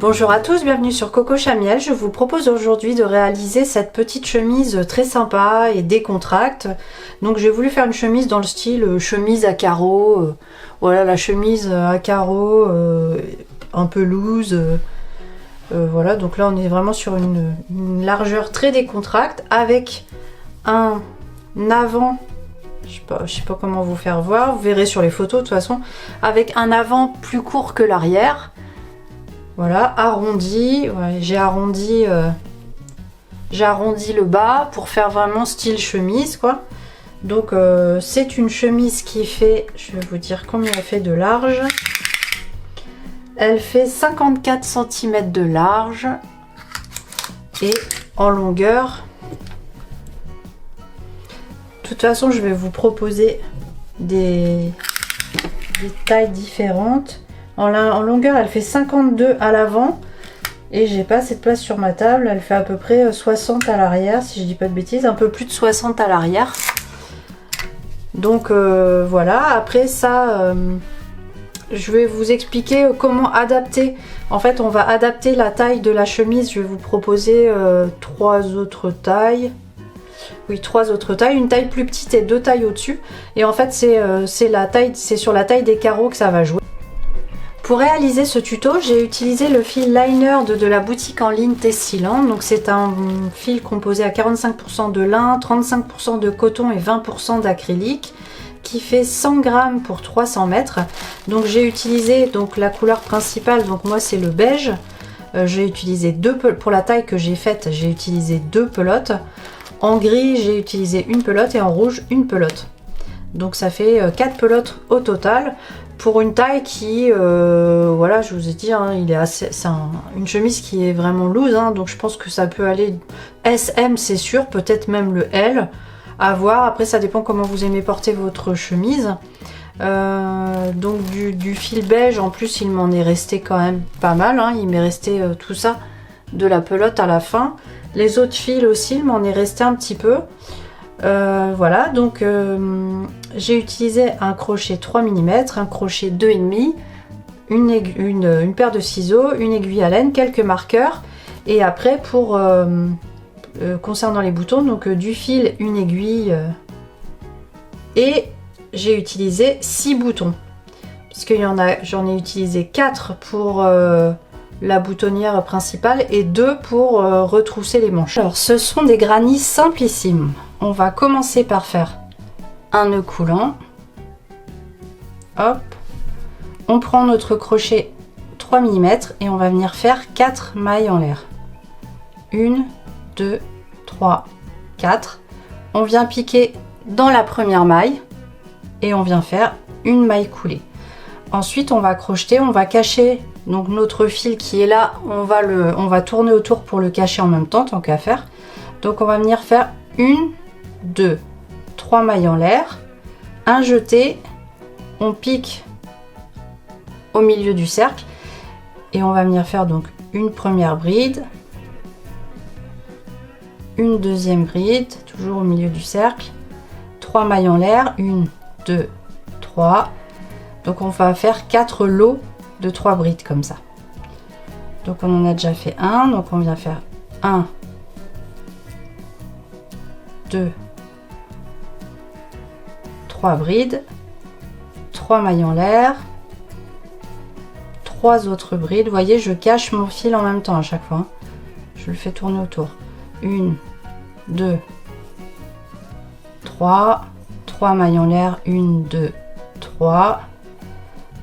Bonjour à tous, bienvenue sur Coco Chamiel. Je vous propose aujourd'hui de réaliser cette petite chemise très sympa et décontracte. Donc j'ai voulu faire une chemise dans le style chemise à carreaux. Voilà, la chemise à carreaux un peu loose. Voilà, donc là on est vraiment sur une largeur très décontracte avec un avant. Je sais pas comment vous faire voir, vous verrez sur les photos de toute façon, avec un avant plus court que l'arrière. Voilà, arrondi, ouais, j'ai arrondi le bas pour faire vraiment style chemise quoi. Donc c'est une chemise qui fait, je vais vous dire combien elle fait de large. Elle fait 54 cm de large et en longueur. De toute façon, je vais vous proposer des tailles différentes. En longueur, elle fait 52 à l'avant et j'ai pas assez de place sur ma table. Elle fait à peu près 60 à l'arrière, si je dis pas de bêtises, un peu plus de 60 à l'arrière. Donc voilà, après ça, je vais vous expliquer comment adapter. En fait, on va adapter la taille de la chemise. Je vais vous proposer trois autres tailles. Oui, trois autres tailles, une taille plus petite et deux tailles au-dessus. Et en fait, c'est sur la taille des carreaux que ça va jouer. Pour réaliser ce tuto, j'ai utilisé le fil liner de la boutique en ligne Tessiland. Donc c'est un fil composé à 45% de lin, 35% de coton et 20% d'acrylique qui fait 100 grammes pour 300 mètres. Donc j'ai utilisé donc la couleur principale, donc moi c'est le beige. J'ai utilisé pour la taille que j'ai faite, j'ai utilisé deux pelotes. En gris, j'ai utilisé une pelote et en rouge, une pelote. Donc ça fait 4 pelotes au total. Pour une taille qui, voilà, je vous ai dit, hein, c'est une chemise qui est vraiment loose, hein, donc je pense que ça peut aller SM, c'est sûr, peut-être même le L, à voir. Après, ça dépend comment vous aimez porter votre chemise. Donc du fil beige, en plus, il m'en est resté quand même pas mal, hein, il m'est resté tout ça de la pelote à la fin. Les autres fils aussi, il m'en est resté un petit peu. Voilà, donc j'ai utilisé un crochet 3 mm, un crochet 2,5 une paire de ciseaux, une aiguille à laine, quelques marqueurs et après pour concernant les boutons, donc du fil, une aiguille et j'ai utilisé 6 boutons puisque j'en ai utilisé 4 pour la boutonnière principale et 2 pour retrousser les manches. Alors ce sont des granny simplissimes. On va commencer par faire un nœud coulant. Hop. On prend notre crochet 3 mm et on va venir faire 4 mailles en l'air. 1, 2, 3, 4. On vient piquer dans la première maille et on vient faire une maille coulée. Ensuite, on va crocheter, on va cacher donc notre fil qui est là, on va tourner autour pour le cacher en même temps, tant qu'à faire. Donc on va venir faire 1, 2, 3 mailles en l'air, un jeté, on pique au milieu du cercle et on va venir faire donc une première bride, une deuxième bride, toujours au milieu du cercle, 3 mailles en l'air, 1, 2, 3. Donc on va faire 4 lots de 3 brides comme ça. Donc on en a déjà fait un, donc on vient faire 1, 2, 3 brides, 3 mailles en l'air, 3 autres brides. Vous voyez, je cache mon fil en même temps à chaque fois. Je le fais tourner autour. 1, 2, 3, 3 mailles en l'air, 1, 2, 3.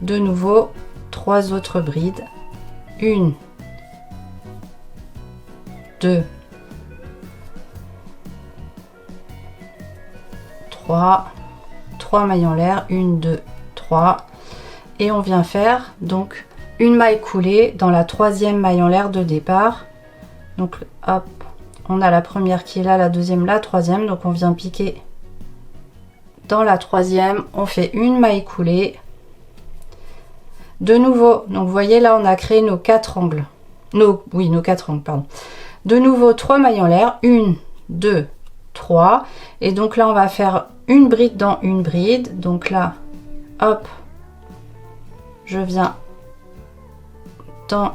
De nouveau, 3 autres brides. 1, 2, 3. 3 mailles en l'air, 1, 2, 3 et on vient faire donc une maille coulée dans la troisième maille en l'air de départ. Donc hop, on a la première qui est là, la deuxième, la troisième, donc on vient piquer dans la troisième, on fait une maille coulée. De nouveau, donc vous voyez là on a créé nos 4 angles, nos 4 angles, pardon. De nouveau 3 mailles en l'air, 1, 2, 3 et donc là on va faire une bride dans une bride. Donc là hop, je viens dans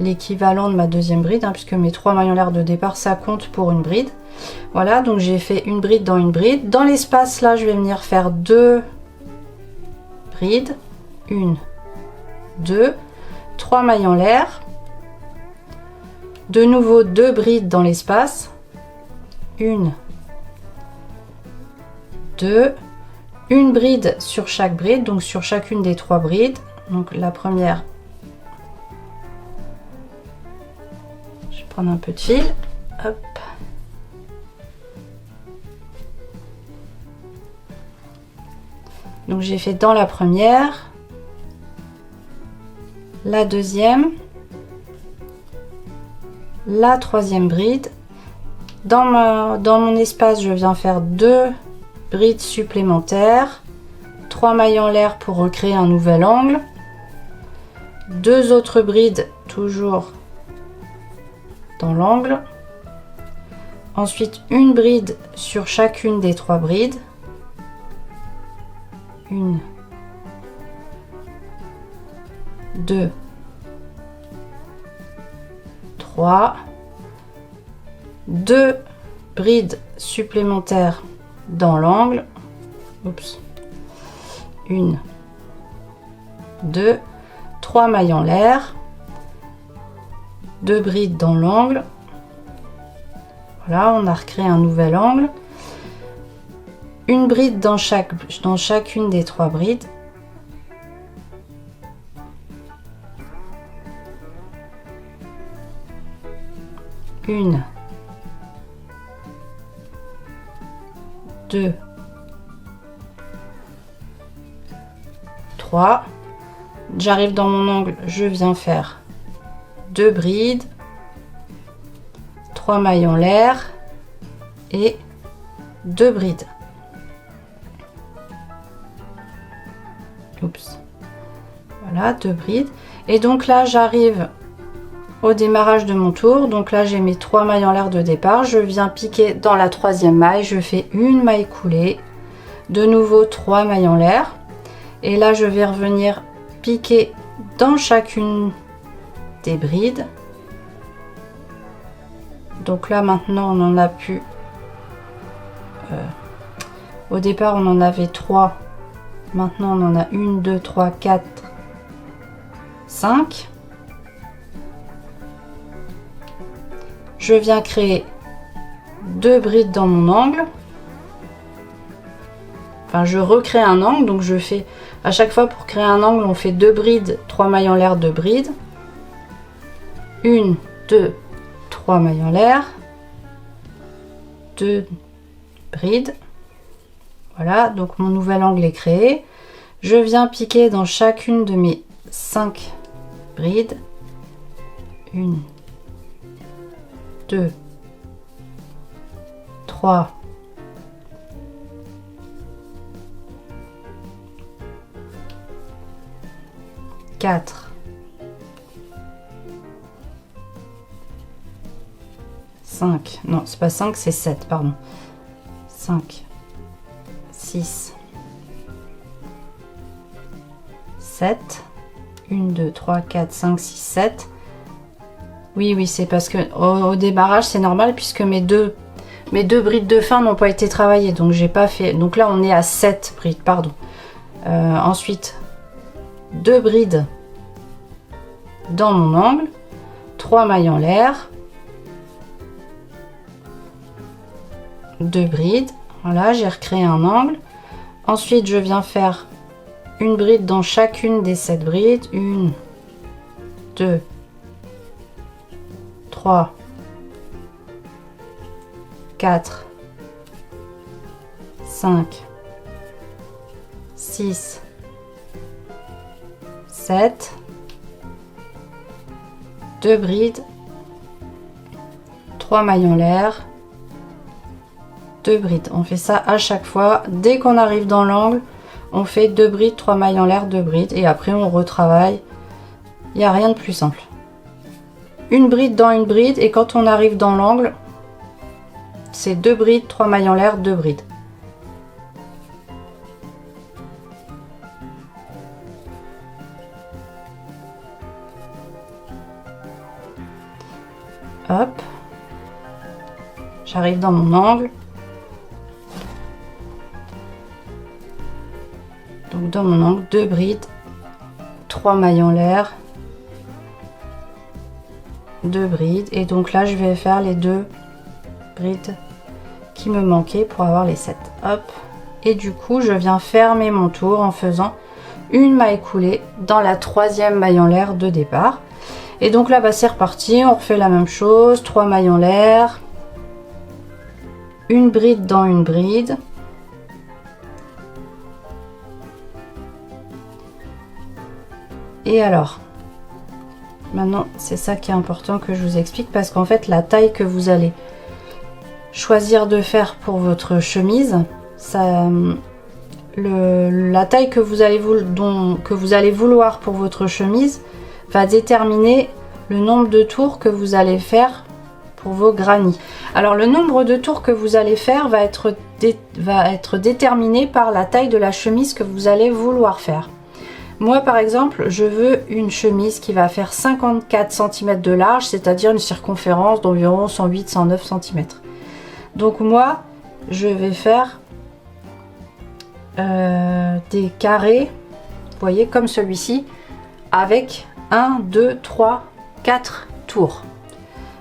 l'équivalent de ma deuxième bride, hein, puisque mes 3 mailles en l'air de départ, ça compte pour une bride. Voilà, donc j'ai fait une bride dans une bride. Dans l'espace, là, je vais venir faire 2 brides. 1, 2, 3 mailles en l'air. De nouveau 2 brides dans l'espace. 1, 2, une bride sur chaque bride, donc sur chacune des 3 brides. Donc la première, je vais prendre un peu de fil. Hop. Donc j'ai fait dans la première, la deuxième, la troisième bride. Dans mon espace, je viens faire 2 brides supplémentaires, 3 mailles en l'air pour recréer un nouvel angle, 2 autres brides toujours dans l'angle, ensuite une bride sur chacune des 3 brides, 1, 2, 3, 2 brides supplémentaires dans l'angle, oups, 1, 2, 3 mailles en l'air, 2 brides dans l'angle. Voilà, on a recréé un nouvel angle. Une bride dans chacune des 3 brides. Une, 2, 3. J'arrive dans mon angle, je viens faire 2 brides, 3 mailles en l'air et 2 brides. Oups. Voilà, 2 brides. Et donc là, j'arrive au démarrage de mon tour. Donc là, j'ai mes 3 mailles en l'air de départ. Je viens piquer dans la troisième maille. Je fais une maille coulée. De nouveau, 3 mailles en l'air. Et là, je vais revenir piquer dans chacune des brides. Donc là, maintenant, on en a plus. Au départ, on en avait 3. Maintenant, on en a 1, 2, 3, 4, 5. Je viens créer 2 brides dans mon angle. Enfin, je recrée un angle, donc je fais à chaque fois pour créer un angle, on fait 2 brides, 3 mailles en l'air, 2 brides. 1, 2, 3 mailles en l'air, 2 brides. Voilà, donc mon nouvel angle est créé. Je viens piquer dans chacune de mes 5 brides. 1, 2, 3, 4, 5, non c'est pas 5, c'est 7, pardon. 5, 6, 7, 1, 2, 3, 4, 5, 6, 7. Oui, c'est parce que au démarrage, c'est normal puisque mes deux brides de fin n'ont pas été travaillées. Donc, j'ai pas fait. Donc là, on est à 7 brides, pardon. Ensuite, 2 brides dans mon angle, 3 mailles en l'air, 2 brides. Voilà, j'ai recréé un angle. Ensuite, je viens faire une bride dans chacune des 7 brides. 1, 2, 3, 4, 5, 6, 7, 2 brides, 3 mailles en l'air, 2 brides. On fait ça à chaque fois. Dès qu'on arrive dans l'angle, on fait 2 brides, 3 mailles en l'air, 2 brides. Et après, on retravaille. Il n'y a rien de plus simple. Une bride dans une bride. Et quand on arrive dans l'angle, c'est 2 brides, 3 mailles en l'air, 2 brides. J'arrive dans mon angle. Donc dans mon angle, 2 brides, 3 mailles en l'air, 2 brides. Et donc là, je vais faire les 2 brides qui me manquaient pour avoir les 7. Hop. Et du coup, je viens fermer mon tour en faisant une maille coulée dans la 3e maille en l'air de départ. Et donc là, bah, c'est reparti. On refait la même chose. 3 mailles en l'air, une bride dans une bride. Et alors, maintenant, c'est ça qui est important que je vous explique, parce qu'en fait, la taille que vous allez choisir de faire pour votre chemise, ça, la taille que vous allez vouloir pour votre chemise va déterminer le nombre de tours que vous allez faire pour vos grannies. Alors, le nombre de tours que vous allez faire va être déterminé par la taille de la chemise que vous allez vouloir faire. Moi, par exemple, je veux une chemise qui va faire 54 cm de large, c'est-à-dire une circonférence d'environ 108-109 cm. Donc moi, je vais faire des carrés, vous voyez, comme celui-ci, avec 1, 2, 3, 4 tours.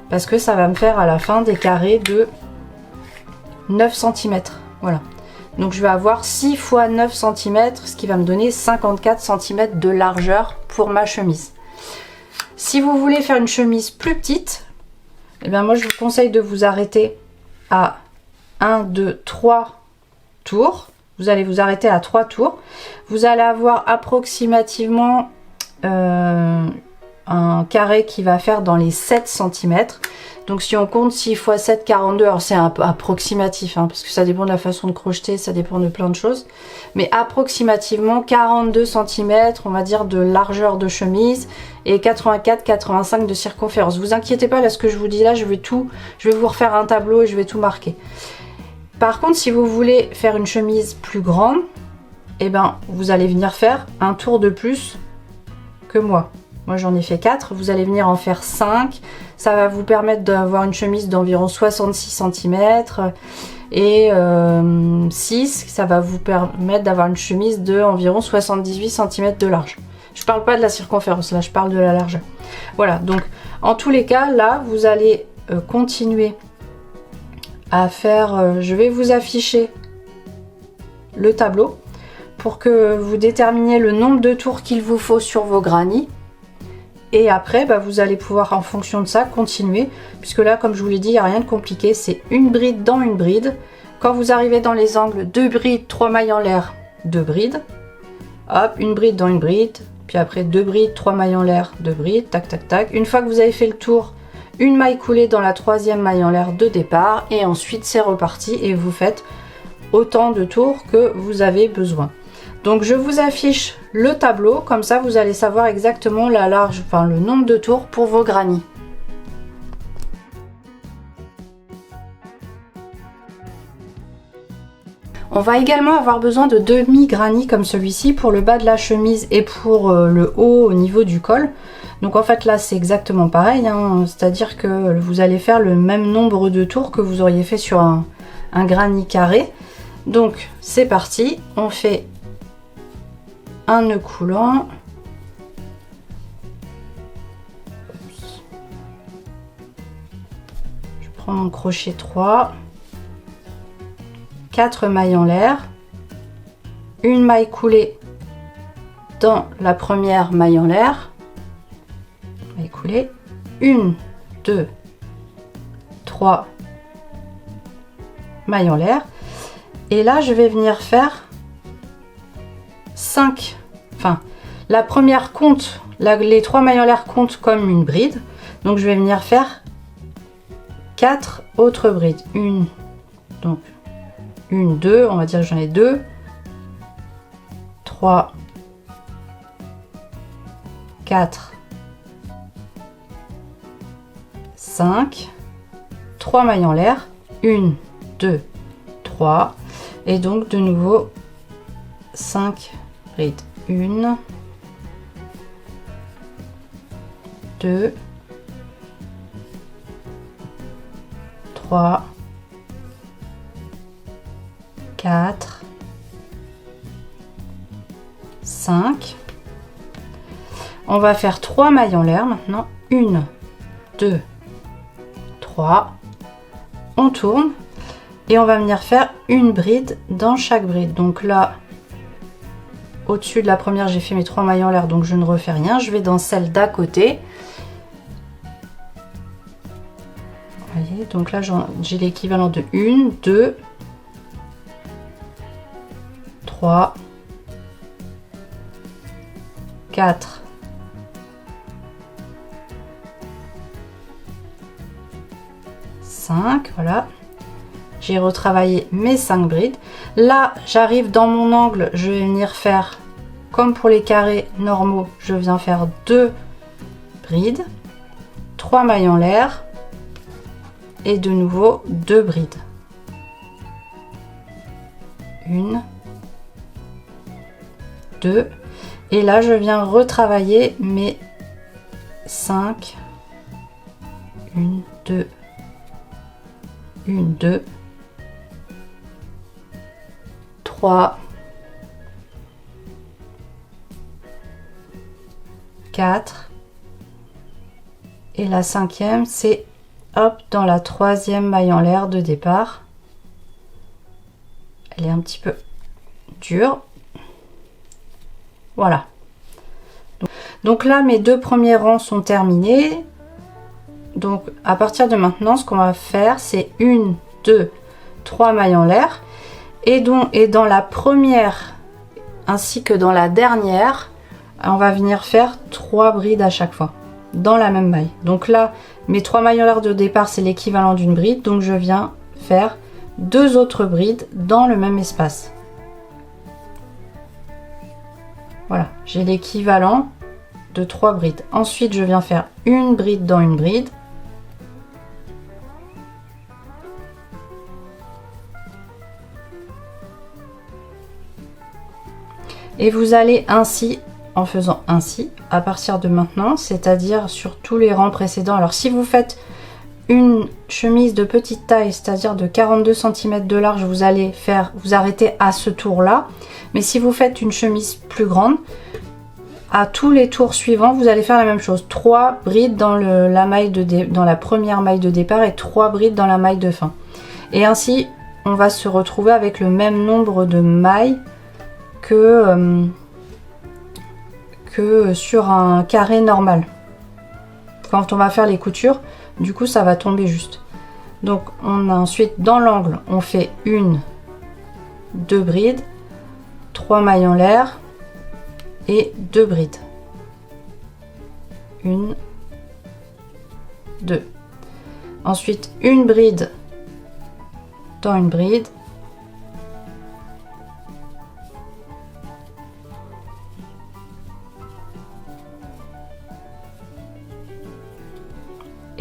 Parce que ça va me faire à la fin des carrés de 9 cm. Voilà. Donc je vais avoir 6 x 9 cm, ce qui va me donner 54 cm de largeur pour ma chemise. Si vous voulez faire une chemise plus petite, eh bien moi je vous conseille de vous arrêter à 1, 2, 3 tours. Vous allez vous arrêter à 3 tours. Vous allez avoir approximativement un carré qui va faire dans les 7 cm. Donc si on compte 6 x 7, 42, alors c'est un peu approximatif, hein, parce que ça dépend de la façon de crocheter, ça dépend de plein de choses. Mais approximativement 42 cm, on va dire, de largeur de chemise et 84-85 de circonférence. Vous inquiétez pas, là ce que je vous dis là, je vais vous refaire un tableau et je vais tout marquer. Par contre, si vous voulez faire une chemise plus grande, eh ben, vous allez venir faire un tour de plus que moi. Moi j'en ai fait 4, vous allez venir en faire 5. Ça va vous permettre d'avoir une chemise d'environ 66 cm. Et 6, ça va vous permettre d'avoir une chemise d'environ 78 cm de large. Je parle pas de la circonférence, là je parle de la largeur. Voilà, donc en tous les cas, là vous allez continuer à faire... je vais vous afficher le tableau pour que vous déterminiez le nombre de tours qu'il vous faut sur vos grannies. Et après, bah, vous allez pouvoir, en fonction de ça, continuer. Puisque là, comme je vous l'ai dit, il n'y a rien de compliqué. C'est une bride dans une bride. Quand vous arrivez dans les angles, 2 brides, 3 mailles en l'air, 2 brides. Hop, une bride dans une bride. Puis après, 2 brides, 3 mailles en l'air, 2 brides. Tac, tac, tac. Une fois que vous avez fait le tour, une maille coulée dans la 3e maille en l'air de départ. Et ensuite, c'est reparti. Et vous faites autant de tours que vous avez besoin. Donc je vous affiche le tableau, comme ça vous allez savoir exactement la large, enfin le nombre de tours pour vos grannies. On va également avoir besoin de demi-grannies comme celui-ci pour le bas de la chemise et pour le haut au niveau du col. Donc en fait là c'est exactement pareil, hein, c'est-à-dire que vous allez faire le même nombre de tours que vous auriez fait sur un granny carré. Donc c'est parti, on fait un nœud coulant, je prends mon crochet 3, 4 mailles en l'air, une maille coulée dans la première maille en l'air, maille coulée, 1, 2, 3 mailles en l'air, et là je vais venir faire 5, enfin la première compte, les 3 mailles en l'air comptent comme une bride, donc je vais venir faire 4 autres brides, donc 1, 2, on va dire que j'en ai 2, 3, 4, 5, 3 mailles en l'air, 1, 2, 3, et donc de nouveau 5 brides, 1, 2, 3, 4, 5. On va faire 3 mailles en l'air maintenant. 1, 2, 3. On tourne et on va venir faire une bride dans chaque bride. Donc là, au-dessus de la première, j'ai fait mes 3 mailles en l'air, donc je ne refais rien. Je vais dans celle d'à côté. Vous voyez, donc là, j'ai l'équivalent de 1, 2, 3, 4, 5, voilà. J'ai retravaillé mes 5 brides. Là, j'arrive dans mon angle, je vais venir faire, comme pour les carrés normaux, je viens faire 2 brides, 3 mailles en l'air, et de nouveau 2 brides. 1, 2, et là, je viens retravailler mes 5, 1, 2, 1, 2, 3, 4, et la 5e, c'est hop dans la 3e maille en l'air de départ. Elle est un petit peu dure. Voilà. Donc là, mes 2 premiers rangs sont terminés. Donc à partir de maintenant, ce qu'on va faire, c'est 1, 2, 3 mailles en l'air. Et dans la première ainsi que dans la dernière, on va venir faire 3 brides à chaque fois dans la même maille. Donc là, mes 3 mailles en l'air de départ, c'est l'équivalent d'une bride. Donc je viens faire 2 autres brides dans le même espace. Voilà, j'ai l'équivalent de 3 brides. Ensuite, je viens faire une bride dans une bride. Et vous allez ainsi, en faisant ainsi, à partir de maintenant, c'est-à-dire sur tous les rangs précédents. Alors si vous faites une chemise de petite taille, c'est-à-dire de 42 cm de large, vous allez vous arrêter à ce tour-là. Mais si vous faites une chemise plus grande, à tous les tours suivants, vous allez faire la même chose. 3 brides dans dans la première maille de départ et 3 brides dans la maille de fin. Et ainsi, on va se retrouver avec le même nombre de mailles que sur un carré normal. Quand on va faire les coutures, du coup, ça va tomber juste. Donc, on a ensuite, dans l'angle, on fait 1, 2 brides, 3 mailles en l'air et 2 brides. 1, 2. Ensuite, une bride dans une bride.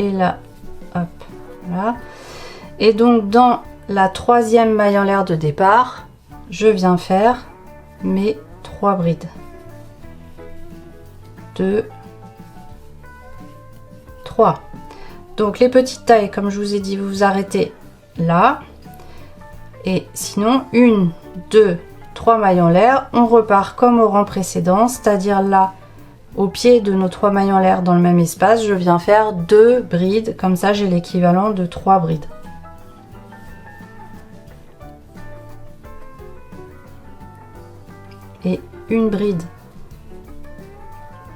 Et là, hop, voilà. Et donc, dans la 3e maille en l'air de départ, je viens faire mes 3 brides. 2, 3. Donc les petites tailles, comme je vous ai dit, vous vous arrêtez là. Et sinon, 1, 2, 3 mailles en l'air. On repart comme au rang précédent, c'est-à-dire là, au pied de nos 3 mailles en l'air dans le même espace, je viens faire 2 brides. Comme ça, j'ai l'équivalent de 3 brides. Et une bride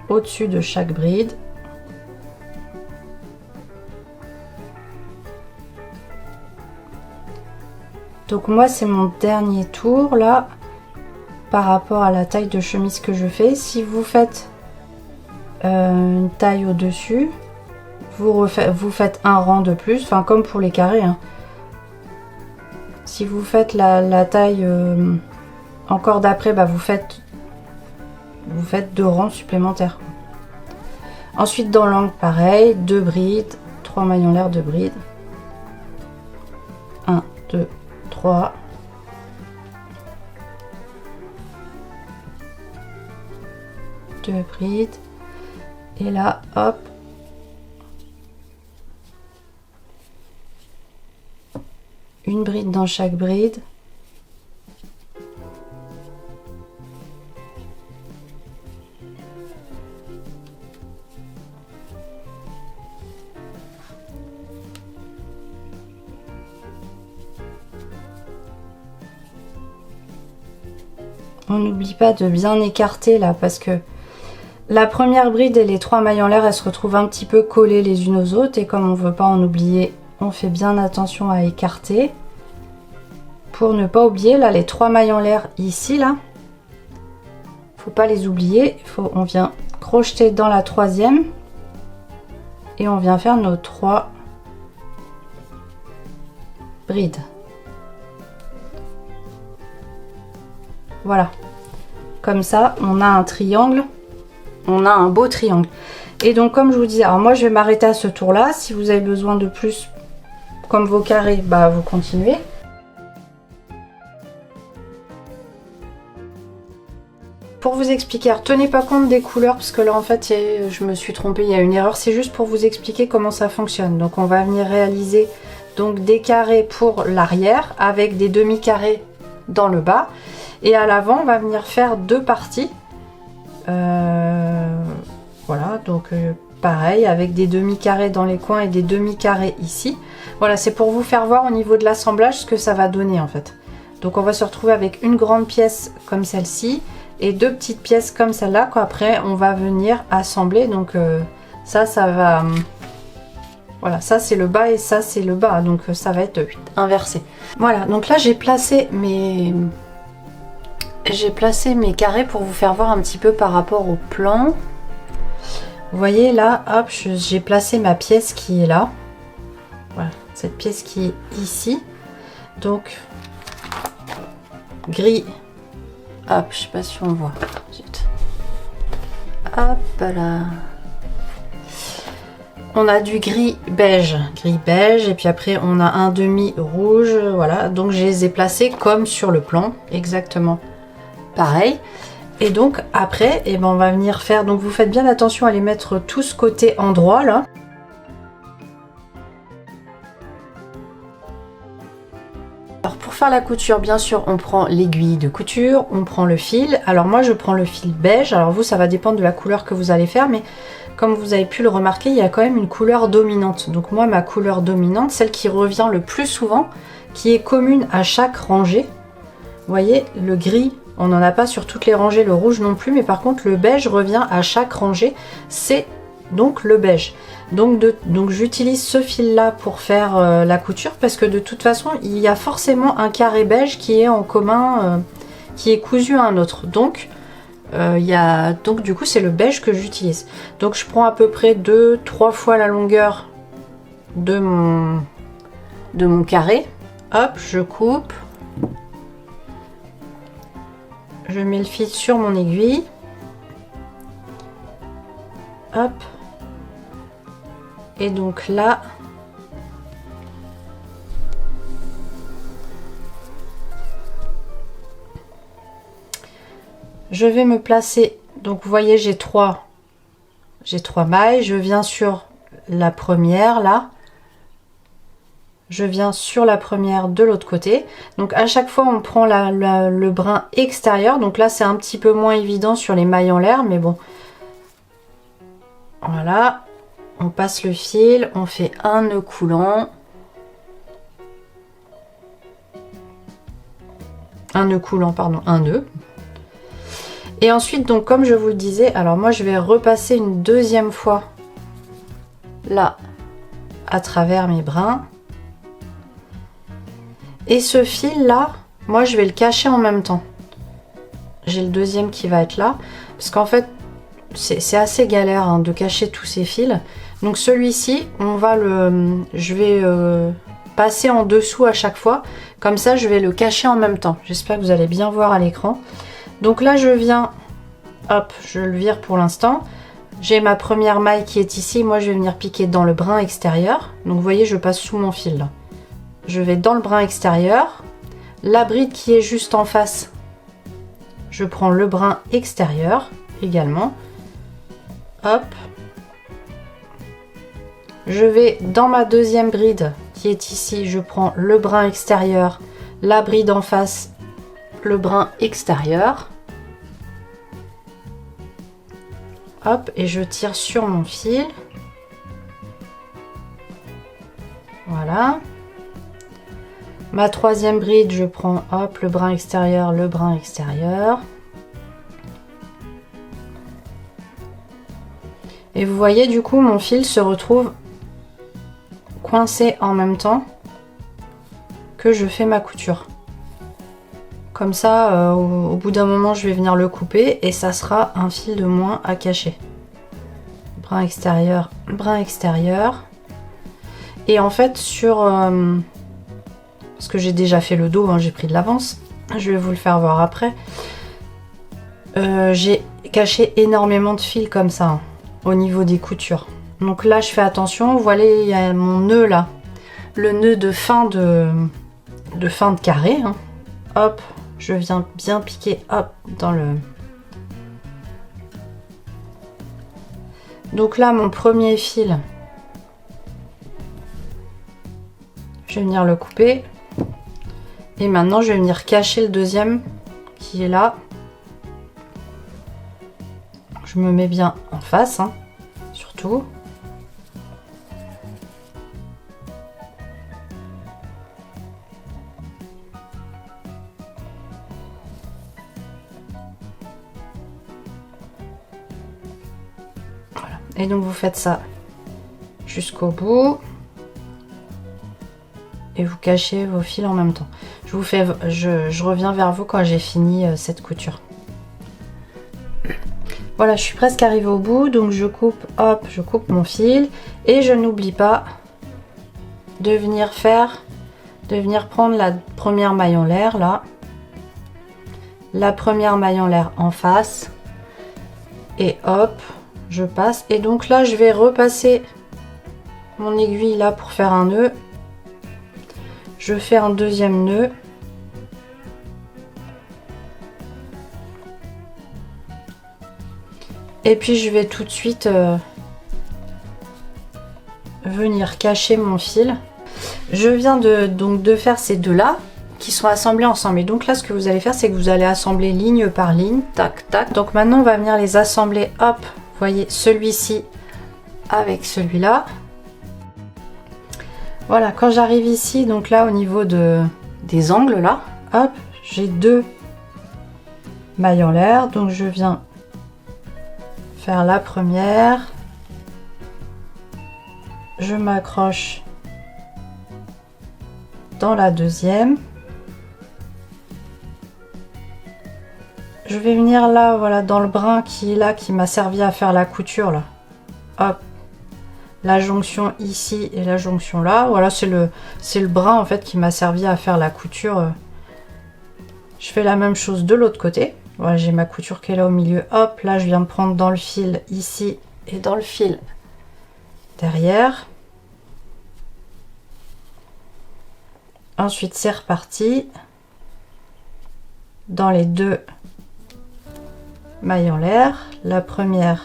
au-dessus de chaque bride. Donc moi, c'est mon dernier tour là par rapport à la taille de chemise que je fais. Si vous faites une taille au-dessus, vous faites un rang de plus, enfin comme pour les carrés, hein. Si vous faites la taille encore d'après, bah, vous faites 2 rangs supplémentaires. Ensuite, dans l'angle, pareil, 2 brides, 3 mailles en l'air, 2 brides. 1, 2, 3. Deux brides. Et là, hop. Une bride dans chaque bride. on n'oublie pas de bien écarter là parce que la première bride et les 3 mailles en l'air, elles se retrouvent un petit peu collées les unes aux autres et comme on veut pas en oublier, on fait bien attention à écarter pour ne pas oublier là les 3 mailles en l'air ici là. Faut pas les oublier, on vient crocheter dans la troisième et on vient faire nos 3 brides. Voilà, comme ça on a un triangle, on a un beau triangle. Et donc comme je vous disais, alors moi je vais m'arrêter à ce tour là, si vous avez besoin de plus comme vos carrés, bah vous continuez. Pour vous expliquer, tenez pas compte des couleurs parce que là en fait je me suis trompée, il y a une erreur, c'est juste pour vous expliquer comment ça fonctionne. Donc on va venir réaliser donc des carrés pour l'arrière avec des demi-carrés dans le bas et à l'avant on va venir faire 2 parties. Voilà, donc pareil avec des demi-carrés dans les coins et des demi-carrés ici. Voilà, c'est pour vous faire voir au niveau de l'assemblage ce que ça va donner en fait. Donc on va se retrouver avec une grande pièce comme celle-ci et 2 petites pièces comme celle-là qu'après on va venir assembler. Donc ça va... Voilà, ça c'est le bas et ça c'est le bas, donc ça va être inversé. Voilà, donc là j'ai placé mes carrés pour vous faire voir un petit peu par rapport au plan. Vous voyez là, hop, j'ai placé ma pièce qui est là. Voilà, cette pièce qui est ici. Donc, gris. Hop, je sais pas si on voit. Zut. Hop là. On a du gris beige, et puis après on a un demi rouge, voilà. Donc je les ai placés comme sur le plan, exactement pareil. Et donc après, eh ben, on va venir faire, donc vous faites bien attention à les mettre tous côté endroit là. Alors pour faire la couture, bien sûr, on prend l'aiguille de couture, on prend le fil. Alors moi je prends le fil beige, alors vous ça va dépendre de la couleur que vous allez faire, mais comme vous avez pu le remarquer, il y a quand même une couleur dominante. Donc moi ma couleur dominante, celle qui revient le plus souvent, qui est commune à chaque rangée. Vous voyez, le gris, on n'en a pas sur toutes les rangées, le rouge non plus, mais par contre le beige revient à chaque rangée, c'est donc le beige. Donc j'utilise ce fil là pour faire la couture parce que de toute façon il y a forcément un carré beige qui est en commun, qui est cousu à un autre. Donc du coup c'est le beige que j'utilise. Donc je prends à peu près 2-3 fois la longueur de mon carré. Hop, je coupe. Je mets le fil sur mon aiguille. Hop. Et donc là, je vais me placer. Donc vous voyez, j'ai trois mailles. Je viens sur la première là. Je viens sur la première de l'autre côté. Donc à chaque fois on prend le brin extérieur. Donc là c'est un petit peu moins évident sur les mailles en l'air, mais bon. Voilà. On passe le fil, on fait un nœud coulant. Un nœud coulant, pardon, un nœud. Et ensuite, donc comme je vous le disais, alors moi je vais repasser une deuxième fois là à travers mes brins. Et ce fil là, moi je vais le cacher en même temps. J'ai le deuxième qui va être là, parce qu'en fait c'est assez galère hein, de cacher tous ces fils. Donc celui-ci, je vais passer en dessous à chaque fois, comme ça je vais le cacher en même temps. J'espère que vous allez bien voir à l'écran. Donc là je viens, hop, je le vire pour l'instant. J'ai ma première maille qui est ici, moi je vais venir piquer dans le brin extérieur. Donc vous voyez, je passe sous mon fil là. Je vais dans le brin extérieur. La bride qui est juste en face, je prends le brin extérieur également. Hop. Je vais dans ma deuxième bride qui est ici, je prends le brin extérieur, la bride en face, le brin extérieur. Hop, et je tire sur mon fil. Voilà. Ma troisième bride, je prends hop le brin extérieur, le brin extérieur. Et vous voyez du coup mon fil se retrouve coincé en même temps que je fais ma couture. Comme ça, au bout d'un moment, je vais venir le couper et ça sera un fil de moins à cacher. Brin extérieur, brin extérieur. Et en fait, parce que j'ai déjà fait le dos, hein, j'ai pris de l'avance, je vais vous le faire voir après. J'ai caché énormément de fils comme ça, hein, au niveau des coutures. Donc là, je fais attention. Vous voyez, il y a mon nœud là, le nœud de fin de carré. Hein. Hop, je viens bien piquer, hop, dans le... Donc là, mon premier fil, je vais venir le couper. Et maintenant, je vais venir cacher le deuxième qui est là. Je me mets bien en face, hein, surtout. Voilà. Et donc, vous faites ça jusqu'au bout. Et vous cachez vos fils en même temps. Je reviens vers vous quand j'ai fini cette couture. Voilà, je suis presque arrivée au bout, donc je coupe, hop, je coupe mon fil et je n'oublie pas de venir prendre la première maille en l'air là, la première maille en l'air en face et hop, je passe. Et donc là, je vais repasser mon aiguille là pour faire un nœud. Je fais un deuxième nœud. Et puis je vais tout de suite venir cacher mon fil. Je viens de faire ces deux là qui sont assemblés ensemble. Et donc là, ce que vous allez faire, c'est que vous allez assembler ligne par ligne, tac tac. Donc maintenant, on va venir les assembler. Hop, vous voyez celui-ci avec celui-là. Voilà, quand j'arrive ici, donc là au niveau des angles là, hop, j'ai deux mailles en l'air, donc je viens faire la première, je m'accroche dans la deuxième, je vais venir là, voilà, dans le brin qui est là, qui m'a servi à faire la couture là, hop, la jonction ici et la jonction là, voilà, c'est le brin en fait qui m'a servi à faire la couture. Je fais la même chose de l'autre côté. Voilà, j'ai ma couture qui est là au milieu, hop, là je viens me prendre dans le fil ici et dans le fil derrière. Ensuite c'est reparti dans les deux mailles en l'air, la première,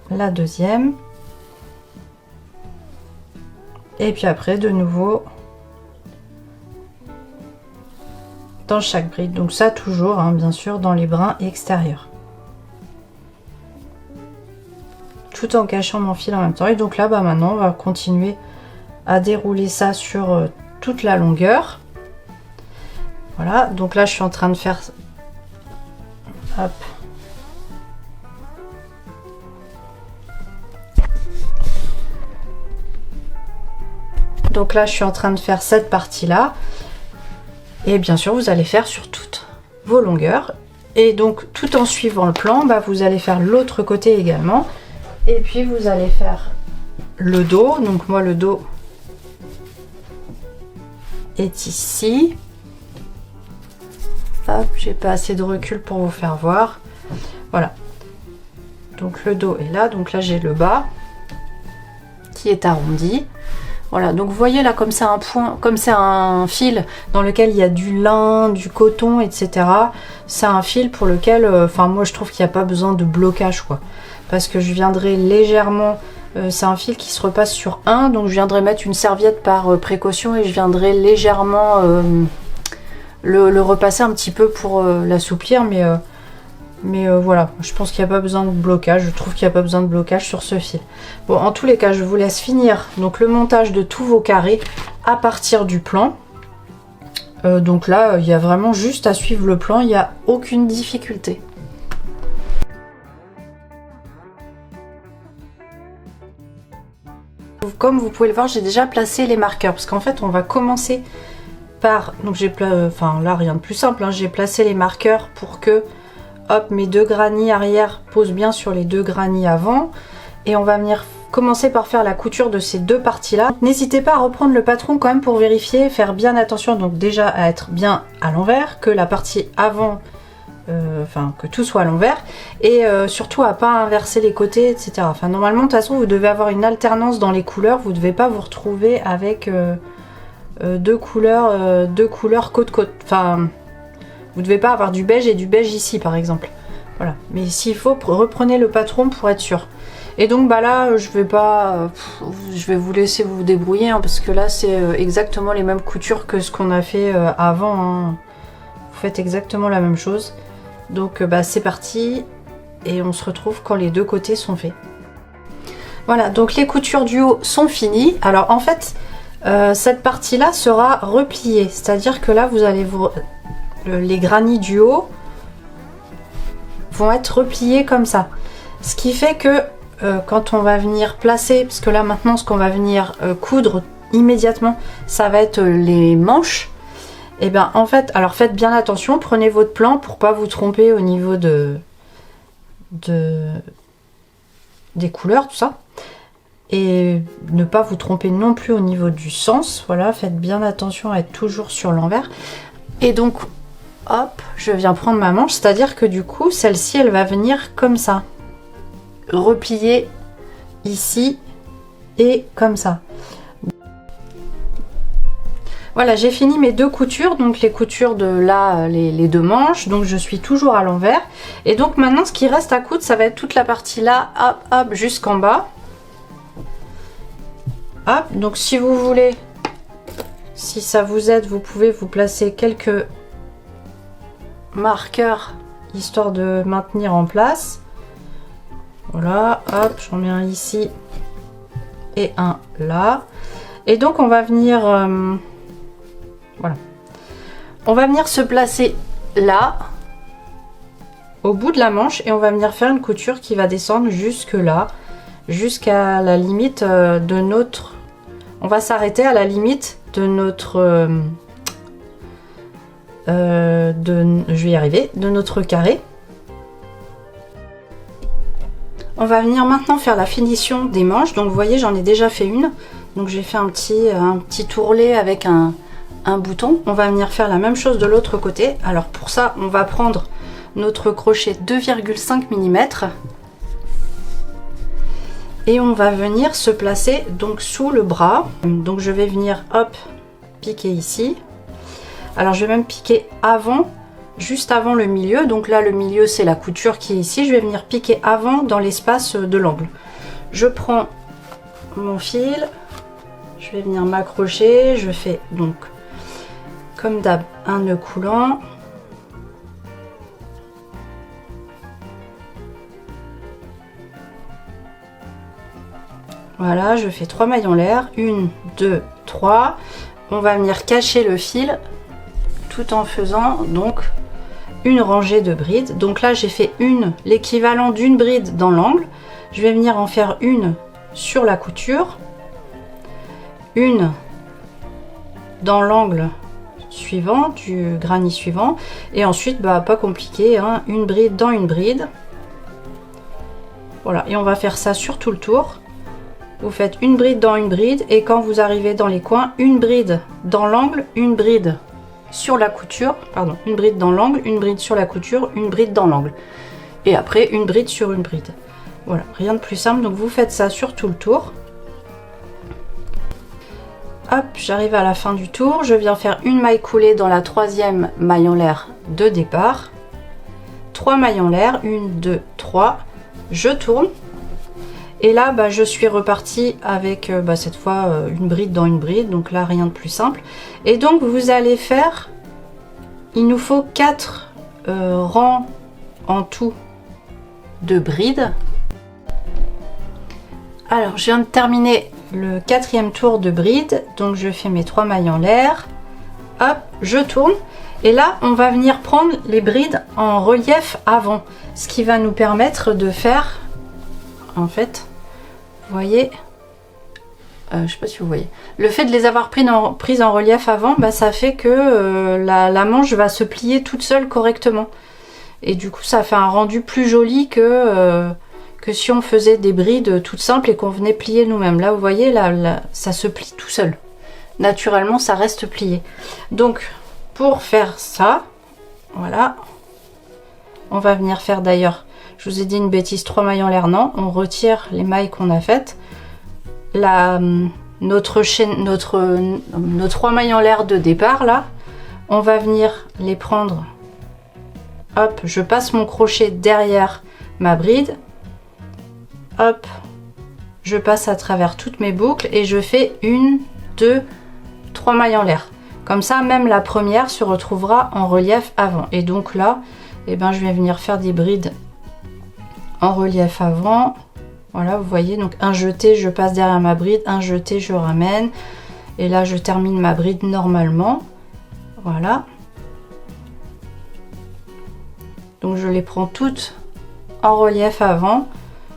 la deuxième, et puis après de nouveau dans chaque bride. Donc ça toujours, hein, bien sûr, dans les brins extérieurs, tout en cachant mon fil en même temps. Et donc là, bah maintenant on va continuer à dérouler ça sur toute la longueur. Voilà, donc là je suis en train de faire, hop, donc là je suis en train de faire cette partie là, et bien sûr vous allez faire sur toutes vos longueurs. Et donc tout en suivant le plan, bah, vous allez faire l'autre côté également, et puis vous allez faire le dos. Donc moi le dos est ici, hop, j'ai pas assez de recul pour vous faire voir, voilà, donc le dos est là, donc là j'ai le bas qui est arrondi. Voilà, donc vous voyez là, comme c'est un point, comme c'est un fil dans lequel il y a du lin, du coton, etc. C'est un fil pour lequel, enfin moi je trouve qu'il n'y a pas besoin de blocage, quoi. Parce que je viendrai légèrement, c'est un fil qui se repasse sur un, donc je viendrai mettre une serviette par précaution et je viendrai légèrement le repasser un petit peu pour l'assouplir, mais Mais voilà, je pense qu'il n'y a pas besoin de blocage. Je trouve qu'il n'y a pas besoin de blocage sur ce fil. Bon, en tous les cas, je vous laisse finir donc le montage de tous vos carrés à partir du plan. Donc là, il y a vraiment juste à suivre le plan. Il n'y a aucune difficulté. Comme vous pouvez le voir, j'ai déjà placé les marqueurs. Parce qu'en fait, on va commencer par... Donc j'ai enfin là, rien de plus simple. Hein, j'ai placé les marqueurs pour que... Hop, mes deux granits arrière posent bien sur les deux granits avant. Et on va venir commencer par faire la couture de ces deux parties-là. N'hésitez pas à reprendre le patron quand même pour vérifier, faire bien attention. Donc déjà à être bien à l'envers, que la partie avant, enfin que tout soit à l'envers. Et surtout à pas inverser les côtés, etc. Enfin normalement de toute façon vous devez avoir une alternance dans les couleurs. Vous ne devez pas vous retrouver avec deux couleurs côte-côte. Enfin... Vous ne devez pas avoir du beige et du beige ici par exemple. Voilà. Mais s'il faut, reprenez le patron pour être sûr. Et donc bah là, je vais vous laisser vous débrouiller hein, parce que là c'est exactement les mêmes coutures que ce qu'on a fait avant. Hein. Vous faites exactement la même chose. Donc bah c'est parti et on se retrouve quand les deux côtés sont faits. Voilà, donc les coutures du haut sont finies. Alors en fait, cette partie-là sera repliée. C'est-à-dire que là, vous allez les granits du haut vont être repliés comme ça. Ce qui fait que quand on va venir placer, parce que là maintenant ce qu'on va venir coudre immédiatement, ça va être les manches. Et bien en fait, alors faites bien attention, prenez votre plan pour pas vous tromper au niveau des couleurs, tout ça. Et ne pas vous tromper non plus au niveau du sens. Voilà, faites bien attention à être toujours sur l'envers. Et donc hop, je viens prendre ma manche, c'est-à-dire que du coup, celle-ci, elle va venir comme ça. Replier ici et comme ça. Voilà, j'ai fini mes deux coutures, donc les coutures de là, les deux manches, donc je suis toujours à l'envers. Et donc maintenant, ce qui reste à coudre, ça va être toute la partie là, hop, hop, jusqu'en bas. Hop, donc si vous voulez, si ça vous aide, vous pouvez vous placer quelques marqueurs histoire de maintenir en place. Voilà, hop, j'en mets un ici et un là. Et donc on va venir voilà, on va venir se placer là au bout de la manche et on va venir faire une couture qui va descendre jusque là, jusqu'à la limite de notre... On va s'arrêter à la limite de notre je vais y arriver, de notre carré. On va venir maintenant faire la finition des manches. Donc vous voyez, j'en ai déjà fait une. Donc j'ai fait un petit tourlet avec un bouton. On va venir faire la même chose de l'autre côté. Alors pour ça, on va prendre notre crochet 2,5 mm et on va venir se placer donc sous le bras. Donc je vais venir hop piquer ici. Alors je vais même piquer avant, juste avant le milieu. Donc là le milieu c'est la couture qui est ici. Je vais venir piquer avant dans l'espace de l'angle. Je prends mon fil, je vais venir m'accrocher. Je fais donc comme d'hab un nœud coulant. Voilà, je fais 3 mailles en l'air, 1, 2, 3. On va venir cacher le fil tout en faisant donc une rangée de brides. Donc là j'ai fait l'équivalent d'une bride dans l'angle. Je vais venir en faire une sur la couture, une dans l'angle suivant du granit suivant, et ensuite bah pas compliqué, hein, une bride dans une bride. Voilà, et on va faire ça sur tout le tour. Vous faites une bride dans une bride, et quand vous arrivez dans les coins, une bride dans l'angle, une bride sur la couture, pardon, une bride dans l'angle, une bride sur la couture, une bride dans l'angle, et après une bride sur une bride. Voilà, rien de plus simple. Donc vous faites ça sur tout le tour. Hop, j'arrive à la fin du tour, je viens faire une maille coulée dans la troisième maille en l'air de départ, 3 mailles en l'air, 1, 2, 3, je tourne. Et là, bah, je suis repartie avec cette fois une bride dans une bride. Donc là, rien de plus simple. Et donc, vous allez faire... Il nous faut 4 rangs en tout de brides. Alors je viens de terminer le 4e tour de bride, donc je fais mes 3 mailles en l'air, hop, je tourne et là on va venir prendre les brides en relief avant, ce qui va nous permettre de faire, en fait, vous voyez, je sais pas si vous voyez, le fait de les avoir prises en relief avant, bah, ça fait que la manche va se plier toute seule correctement et du coup ça fait un rendu plus joli que si on faisait des brides toutes simples et qu'on venait plier nous-mêmes. Là vous voyez, là, ça se plie tout seul. Naturellement ça reste plié. Donc pour faire ça, voilà, on va venir faire, d'ailleurs, je vous ai dit une bêtise, 3 mailles en l'air, non, on retire les mailles qu'on a faites. Nos 3 mailles en l'air de départ là, on va venir les prendre, hop, je passe mon crochet derrière ma bride, hop, je passe à travers toutes mes boucles et je fais 1, 2, 3 mailles en l'air. Comme ça, même la première se retrouvera en relief avant. Et donc là, eh ben, je vais venir faire des brides en relief avant. Voilà, vous voyez, donc un jeté, je passe derrière ma bride, un jeté, je ramène. Et là, je termine ma bride normalement. Voilà. Donc je les prends toutes en relief avant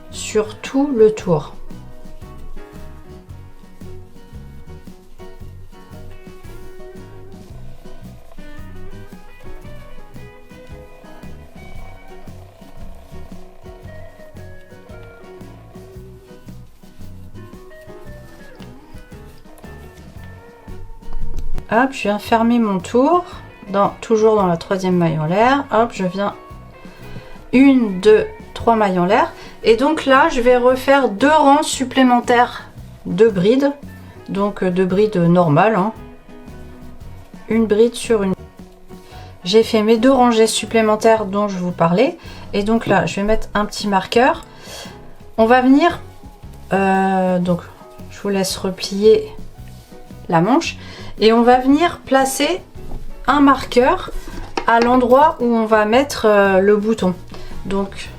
sur tout le tour. Hop, je viens fermer mon tour, toujours dans la 3e maille en l'air. Hop, je viens 1, 2, 3 mailles en l'air. Et donc là, je vais refaire 2 rangs supplémentaires de brides. Donc de brides normales. Hein. Une bride sur une. J'ai fait mes 2 rangées supplémentaires dont je vous parlais. Et donc là, je vais mettre un petit marqueur. On va venir... donc, je vous laisse replier la manche. Et on va venir placer un marqueur à l'endroit où on va mettre le bouton. Donc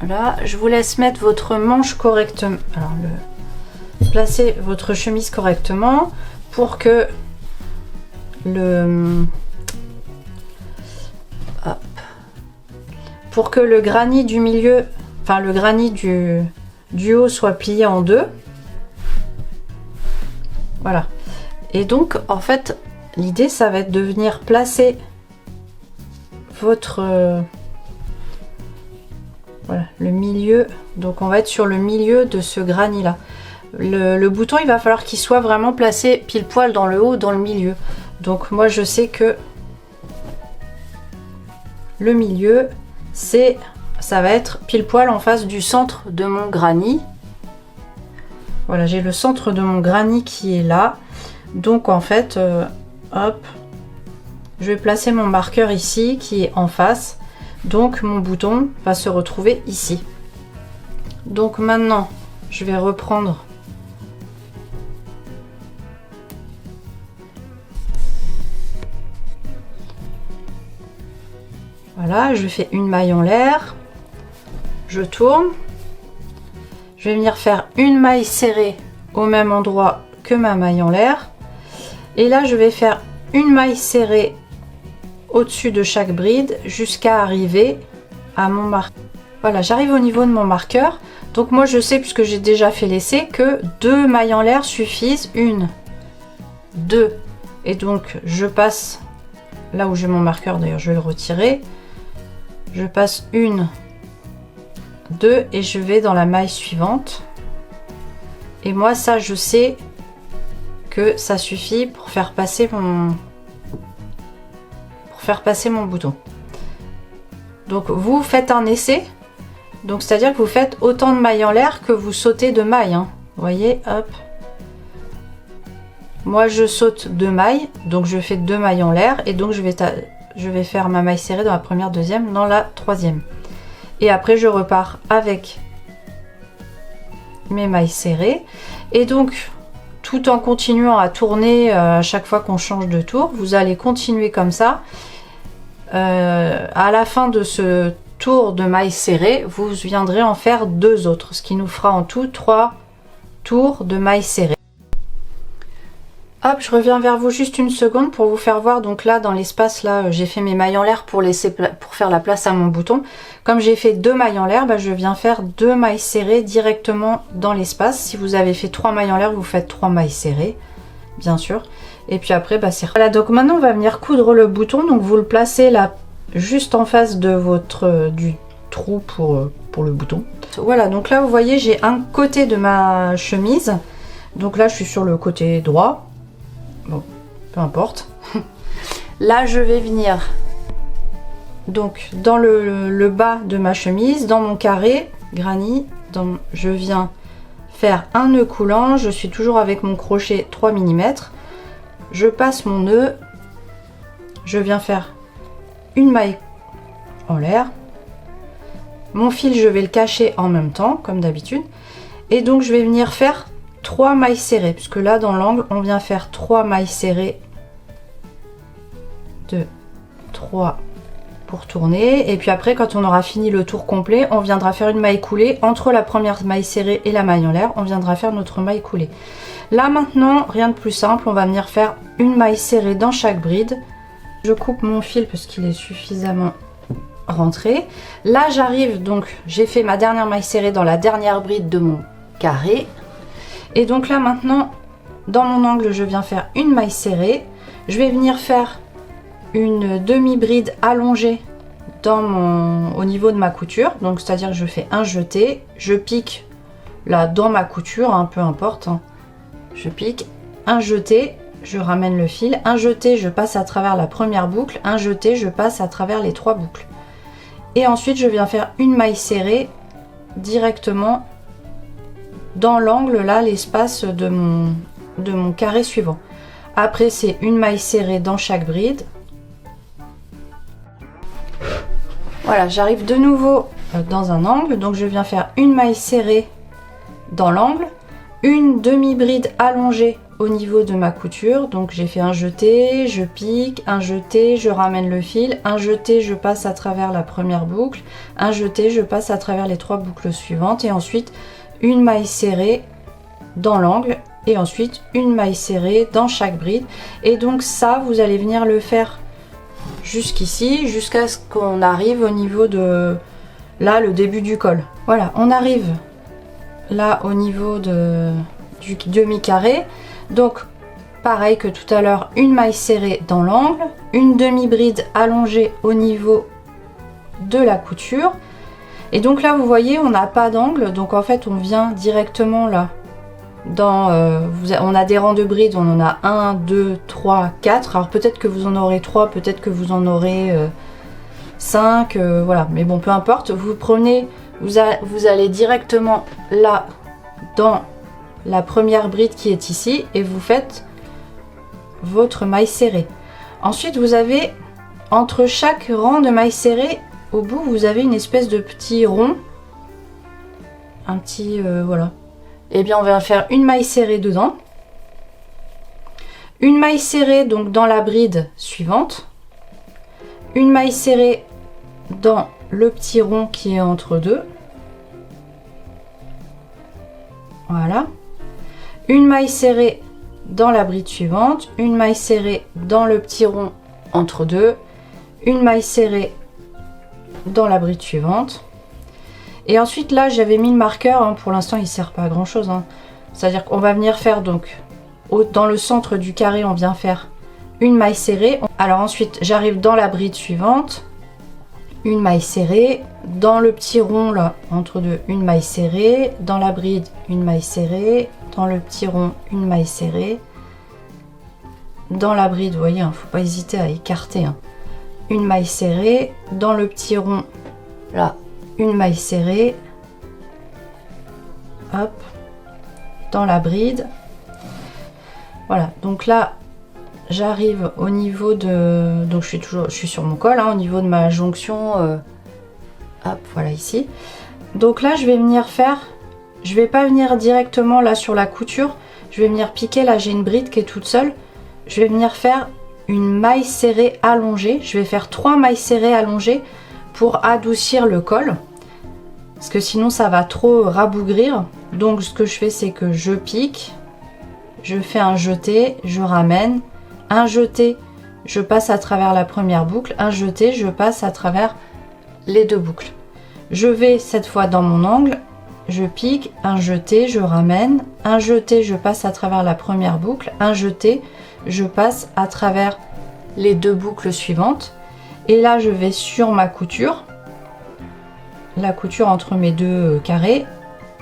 là, je vous laisse mettre votre manche correctement. Alors placez votre chemise correctement pour que le granit du milieu, enfin le granit du haut soit plié en 2. Voilà. Et donc, en fait, l'idée, ça va être de venir placer votre... voilà, le milieu. Donc, on va être sur le milieu de ce granit-là. Le bouton, il va falloir qu'il soit vraiment placé pile poil dans le haut, dans le milieu. Donc, moi, je sais que le milieu, ça va être pile poil en face du centre de mon granit. Voilà, j'ai le centre de mon granit qui est là. Donc en fait, hop, je vais placer mon marqueur ici qui est en face. Donc mon bouton va se retrouver ici. Donc maintenant, je vais reprendre voilà, je fais une maille en l'air, je tourne. Je vais venir faire une maille serrée au même endroit que ma maille en l'air. Et là, je vais faire une maille serrée au-dessus de chaque bride jusqu'à arriver à mon marqueur. Voilà, j'arrive au niveau de mon marqueur. Donc moi, je sais, puisque j'ai déjà fait l'essai, que 2 mailles en l'air suffisent. 1, 2. Et donc, je passe là où j'ai mon marqueur. D'ailleurs, je vais le retirer. Je passe 1, 2 et je vais dans la maille suivante. Et moi, ça, je sais que ça suffit pour faire passer mon bouton. Donc vous faites un essai, donc c'est à dire que vous faites autant de mailles en l'air que vous sautez de mailles, hein. Vous voyez, hop, moi je saute 2 mailles, donc je fais 2 mailles en l'air et donc je vais faire ma maille serrée dans la première, deuxième, dans la troisième, et après je repars avec mes mailles serrées. Et donc tout en continuant à tourner à chaque fois qu'on change de tour. Vous allez continuer comme ça. À la fin de ce tour de mailles serrées, vous viendrez en faire 2 autres, ce qui nous fera en tout 3 tours de mailles serrées. Hop, je reviens vers vous juste une seconde pour vous faire voir. Donc là, dans l'espace, là, j'ai fait mes mailles en l'air pour faire la place à mon bouton. Comme j'ai fait 2 mailles en l'air, bah, je viens faire 2 mailles serrées directement dans l'espace. Si vous avez fait 3 mailles en l'air, vous faites 3 mailles serrées, bien sûr. Et puis après, bah, c'est... Voilà, donc maintenant, on va venir coudre le bouton. Donc vous le placez là, juste en face de du trou pour le bouton. Voilà, donc là, vous voyez, j'ai un côté de ma chemise. Donc là, je suis sur le côté droit. Bon, peu importe. Là, je vais venir donc dans le bas de ma chemise, dans mon carré granny, je viens faire un nœud coulant. Je suis toujours avec mon crochet 3 mm. Je passe mon nœud, je viens faire une maille en l'air. Mon fil, je vais le cacher en même temps, comme d'habitude. Et donc, je vais venir faire 3 mailles serrées, puisque là dans l'angle on vient faire 3 mailles serrées, 2, 3 pour tourner, et puis après quand on aura fini le tour complet, on viendra faire une maille coulée entre la première maille serrée et la maille en l'air, on viendra faire notre maille coulée. Là maintenant, rien de plus simple, on va venir faire une maille serrée dans chaque bride. Je coupe mon fil parce qu'il est suffisamment rentré. Là j'arrive, donc j'ai fait ma dernière maille serrée dans la dernière bride de mon carré. Et donc là maintenant, dans mon angle, je viens faire une maille serrée. Je vais venir faire une demi-bride allongée au niveau de ma couture. Donc c'est-à-dire que je fais un jeté, je pique là dans ma couture, hein, peu importe. Hein. Je pique, un jeté, je ramène le fil, un jeté, je passe à travers la première boucle, un jeté, je passe à travers les 3 boucles. Et ensuite, je viens faire une maille serrée directement dans l'angle, là, l'espace de mon carré suivant. Après, c'est une maille serrée dans chaque bride. Voilà, j'arrive de nouveau dans un angle, donc je viens faire une maille serrée dans l'angle, une demi-bride allongée au niveau de ma couture. Donc j'ai fait un jeté, je pique, un jeté, je ramène le fil, un jeté, je passe à travers la première boucle, un jeté, je passe à travers les 3 boucles suivantes, et ensuite une maille serrée dans l'angle, et ensuite une maille serrée dans chaque bride. Et donc ça, vous allez venir le faire jusqu'ici, jusqu'à ce qu'on arrive au niveau de là, le début du col. Voilà, on arrive là au niveau du demi-carré. Donc pareil que tout à l'heure, une maille serrée dans l'angle, une demi-bride allongée au niveau de la couture. Et donc là, vous voyez, on n'a pas d'angle, donc en fait, on vient directement là. On a des rangs de brides, on en a 1, 2, 3, 4. Alors peut-être que vous en aurez 3, peut-être que vous en aurez 5, voilà. Mais bon, peu importe. Vous prenez, vous allez directement là, dans la première bride qui est ici, et vous faites votre maille serrée. Ensuite, vous avez, entre chaque rang de maille serrée, au bout, vous avez une espèce de petit rond. Un petit... voilà. Et bien, on va faire une maille serrée dedans. Une maille serrée, donc, dans la bride suivante. Une maille serrée dans le petit rond qui est entre deux. Voilà. Une maille serrée dans la bride suivante. Une maille serrée dans le petit rond entre deux. Une maille serrée dans la bride suivante, et ensuite là j'avais mis le marqueur, hein, pour l'instant il sert pas à grand chose, hein. C'est à dire qu'on va venir faire donc dans le centre du carré, on vient faire une maille serrée. Alors ensuite j'arrive dans la bride suivante, une maille serrée, dans le petit rond là entre deux, une maille serrée, dans la bride une maille serrée, dans le petit rond une maille serrée, dans la bride, vous voyez, hein, faut pas hésiter à écarter, hein. Une maille serrée, dans le petit rond là une maille serrée, hop, dans la bride. Voilà, donc là j'arrive au niveau de, donc je suis sur mon col, hein, au niveau de ma jonction, hop, voilà, ici. Donc là je vais venir faire, je vais pas venir directement là sur la couture, je vais venir piquer, là j'ai une bride qui est toute seule, je vais venir faire une maille serrée allongée, je vais faire 3 mailles serrées allongées pour adoucir le col, parce que sinon ça va trop rabougrir. Donc ce que je fais, c'est que je pique, je fais un jeté, je ramène, un jeté, je passe à travers la première boucle, un jeté, je passe à travers les 2 boucles. Je vais cette fois dans mon angle, je pique, un jeté, je ramène, un jeté, je passe à travers la première boucle, un jeté, je passe à travers les 2 boucles suivantes. Et là je vais sur ma couture, la couture entre mes 2 carrés,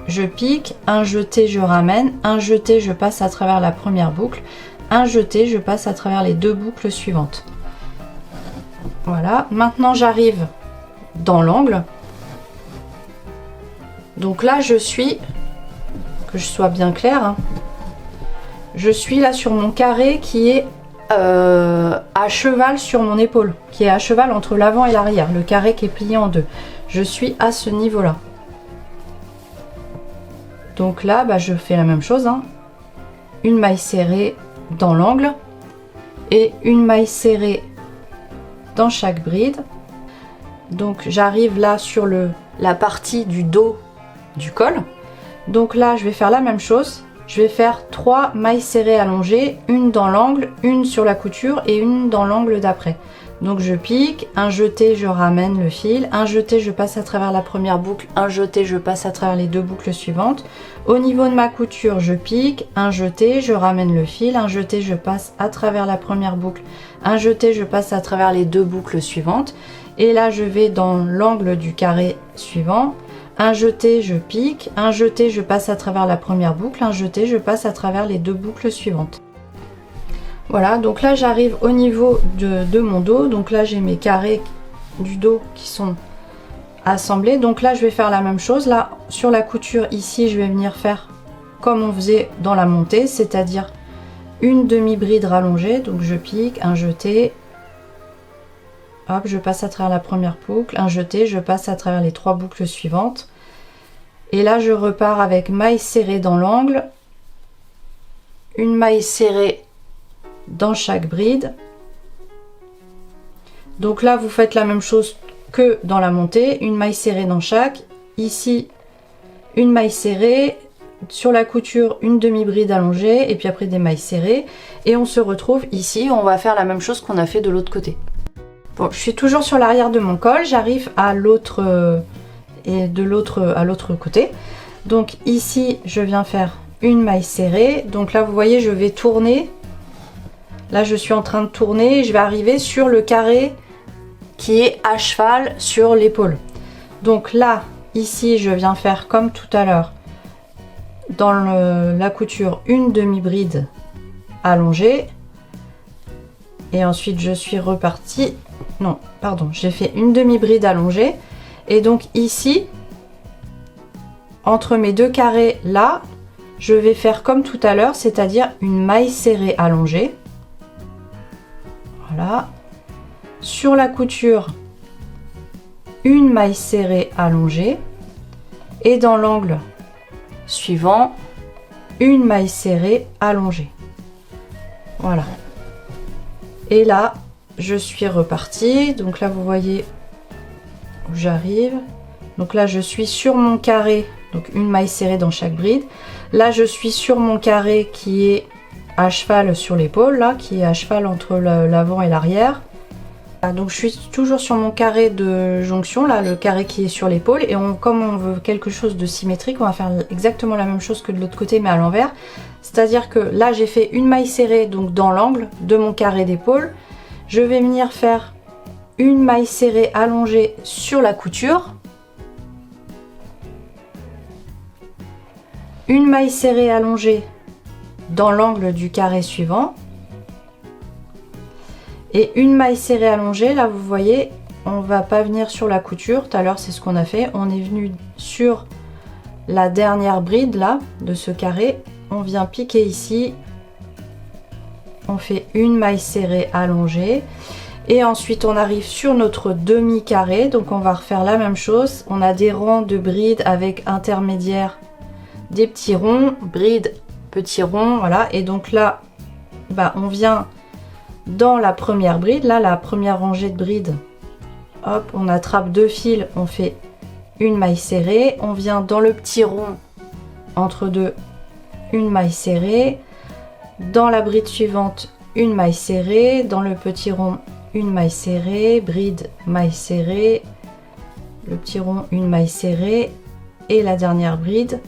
je pique, un jeté, je ramène, un jeté, je passe à travers la première boucle, un jeté, je passe à travers les 2 boucles suivantes. Voilà, maintenant j'arrive dans l'angle. Donc là je suis, que je sois bien claire, hein, je suis là sur mon carré qui est à cheval sur mon épaule, qui est à cheval entre l'avant et l'arrière, le carré qui est plié en 2. Je suis à ce niveau là. Donc là bah, je fais la même chose, hein. Une maille serrée dans l'angle et une maille serrée dans chaque bride. Donc j'arrive là sur la partie du dos du col. Donc là je vais faire la même chose, je vais faire 3 mailles serrées allongées, une dans l'angle, une sur la couture et une dans l'angle d'après. Donc je pique, un jeté, je ramène le fil, un jeté, je passe à travers la première boucle, un jeté, je passe à travers les 2 boucles suivantes. Au niveau de ma couture, je pique, un jeté, je ramène le fil, un jeté, je passe à travers la première boucle, un jeté, je passe à travers les 2 boucles suivantes. Et là je vais dans l'angle du carré suivant, un jeté, je pique, un jeté, je passe à travers la première boucle, un jeté, je passe à travers les 2 boucles suivantes. Voilà, donc là j'arrive au niveau de mon dos, donc là j'ai mes carrés du dos qui sont assemblés. Donc là je vais faire la même chose, là sur la couture ici je vais venir faire comme on faisait dans la montée, c'est-à-dire une demi-bride rallongée. Donc je pique, un jeté, hop, je passe à travers la première boucle, un jeté, je passe à travers les 3 boucles suivantes. Et là je repars avec maille serrée dans l'angle, une maille serrée dans chaque bride. Donc là vous faites la même chose que dans la montée, une maille serrée dans chaque, ici une maille serrée, sur la couture une demi-bride allongée et puis après des mailles serrées, et on se retrouve ici, on va faire la même chose qu'on a fait de l'autre côté. Bon, je suis toujours sur l'arrière de mon col, j'arrive à l'autre et de l'autre à l'autre côté. Donc ici je viens faire une maille serrée, donc là vous voyez je vais tourner. Là je suis en train de tourner et je vais arriver sur le carré qui est à cheval sur l'épaule. Donc là, ici je viens faire comme tout à l'heure dans la couture une demi-bride allongée. Et ensuite je suis repartie, non pardon, j'ai fait une demi-bride allongée. Et donc ici, entre mes 2 carrés là, je vais faire comme tout à l'heure, c'est-à-dire une maille serrée allongée. Voilà. Sur la couture, une maille serrée allongée. Et dans l'angle suivant, une maille serrée allongée. Voilà. Et là, je suis repartie. Donc là, vous voyez où j'arrive. Donc là, je suis sur mon carré. Donc une maille serrée dans chaque bride. Là, je suis sur mon carré qui est à cheval sur l'épaule, là, qui est à cheval entre l'avant et l'arrière. Donc je suis toujours sur mon carré de jonction, là, le carré qui est sur l'épaule, et comme on veut quelque chose de symétrique, on va faire exactement la même chose que de l'autre côté mais à l'envers. C'est-à-dire que là j'ai fait une maille serrée donc dans l'angle de mon carré d'épaule. Je vais venir faire une maille serrée allongée sur la couture, une maille serrée allongée dans l'angle du carré suivant et une maille serrée allongée. Là vous voyez, on va pas venir sur la couture, tout à l'heure c'est ce qu'on a fait, on est venu sur la dernière bride là de ce carré, on vient piquer ici, on fait une maille serrée allongée et ensuite on arrive sur notre demi carré. Donc on va refaire la même chose, on a des rangs de brides avec intermédiaire des petits ronds, brides petit rond, voilà. Et donc là, bah, on vient dans la première bride, là, la première rangée de brides. Hop, on attrape 2 fils, on fait une maille serrée. On vient dans le petit rond, entre deux, une maille serrée. Dans la bride suivante, une maille serrée. Dans le petit rond, une maille serrée. Bride, maille serrée. Le petit rond, une maille serrée. Et la dernière bride,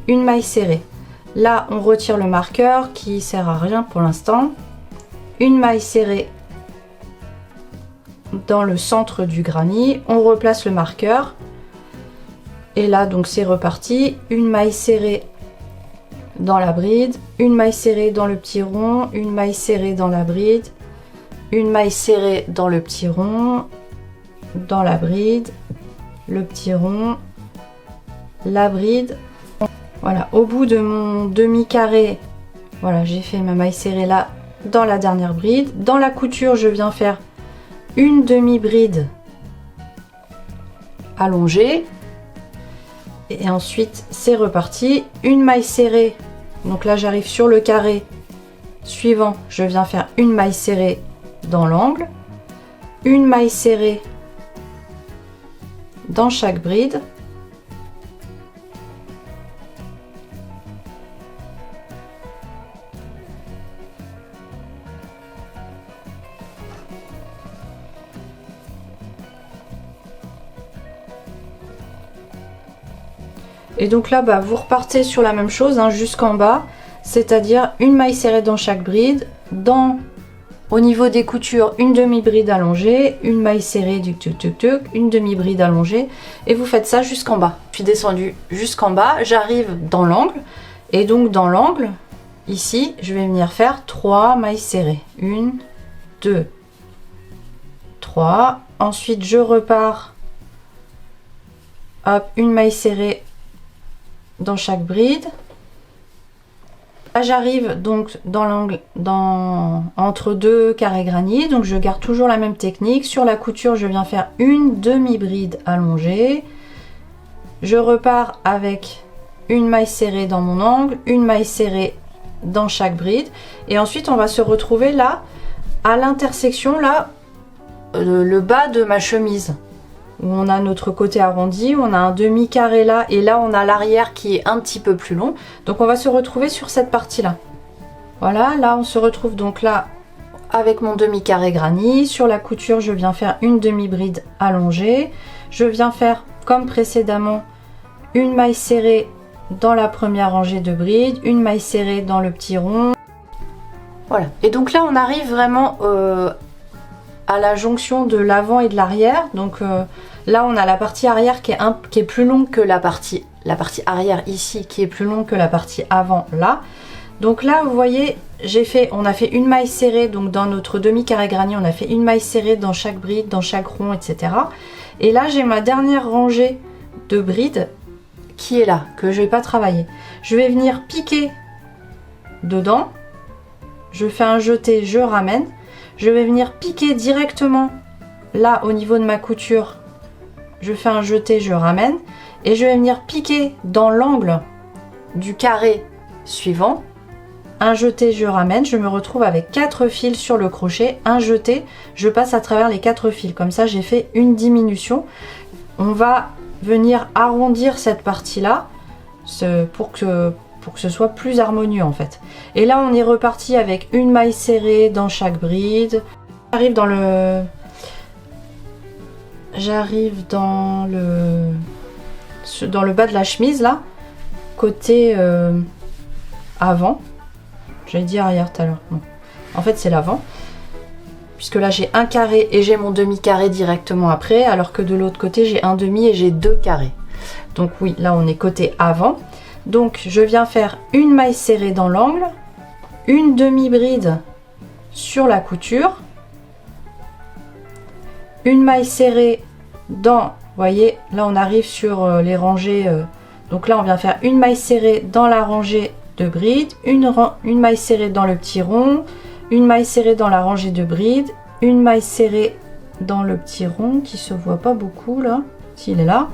une maille serrée. Là, on retire le marqueur qui sert à rien pour l'instant. Une maille serrée dans le centre du granny. On replace le marqueur. Et là, donc, c'est reparti. Une maille serrée dans la bride. Une maille serrée dans le petit rond. Une maille serrée dans la bride. Une maille serrée dans le petit rond. Dans la bride. Le petit rond. La bride. Voilà, au bout de mon demi-carré, voilà, j'ai fait ma maille serrée là, dans la dernière bride. Dans la couture, je viens faire une demi-bride allongée. Et ensuite, c'est reparti. Une maille serrée. Donc là, j'arrive sur le carré suivant. Je viens faire une maille serrée dans l'angle. Une maille serrée dans chaque bride. Et donc là, bah, vous repartez sur la même chose hein, jusqu'en bas, c'est-à-dire une maille serrée dans chaque bride, au niveau des coutures, une demi-bride allongée, une maille serrée du tuc-tuc-tuc, une demi-bride allongée, et vous faites ça jusqu'en bas. Je suis descendue jusqu'en bas, j'arrive dans l'angle, et donc dans l'angle, ici, je vais venir faire 3 mailles serrées. 1, 2, 3. Ensuite, je repars, hop, une maille serrée dans chaque bride. Là, j'arrive donc dans l'angle, entre 2 carrés granny, donc je garde toujours la même technique. Sur la couture, je viens faire une demi-bride allongée. Je repars avec une maille serrée dans mon angle, une maille serrée dans chaque bride, et ensuite on va se retrouver là à l'intersection, là le bas de ma chemise, où on a notre côté arrondi, on a un demi-carré là, et là on a l'arrière qui est un petit peu plus long. Donc on va se retrouver sur cette partie-là. Voilà, là on se retrouve donc là avec mon demi-carré granny. Sur la couture, je viens faire une demi-bride allongée. Je viens faire, comme précédemment, une maille serrée dans la première rangée de brides, une maille serrée dans le petit rond. Voilà, et donc là on arrive vraiment à la jonction de l'avant et de l'arrière. Donc là on a la partie arrière qui est plus longue que la partie arrière ici, qui est plus longue que la partie avant là. Donc là vous voyez, on a fait une maille serrée, donc dans notre demi-carré granny on a fait une maille serrée dans chaque bride, dans chaque rond, etc. Et là j'ai ma dernière rangée de brides qui est là, que je vais pas travailler. Je vais venir piquer dedans, je fais un jeté, je ramène. Je vais venir piquer directement là au niveau de ma couture. Je fais un jeté, je ramène. Et je vais venir piquer dans l'angle du carré suivant. Un jeté, je ramène. Je me retrouve avec 4 fils sur le crochet. Un jeté, je passe à travers les 4 fils. Comme ça, j'ai fait une diminution. On va venir arrondir cette partie-là pour que ce soit plus harmonieux en fait. Et là on est reparti avec une maille serrée dans chaque bride. J'arrive dans le bas de la chemise là, côté avant. J'allais dire arrière tout à l'heure, non. En fait c'est l'avant, puisque là j'ai un carré et j'ai mon demi-carré directement après, alors que de l'autre côté j'ai un demi et j'ai 2 carrés. Donc oui, là on est côté avant. Donc je viens faire une maille serrée dans l'angle, une demi-bride sur la couture, une maille serrée dans, vous voyez, là on arrive sur les rangées, donc là on vient faire une maille serrée dans la rangée de brides, une maille serrée dans le petit rond, une maille serrée dans la rangée de brides, une maille serrée dans le petit rond qui se voit pas beaucoup là, s'il est là,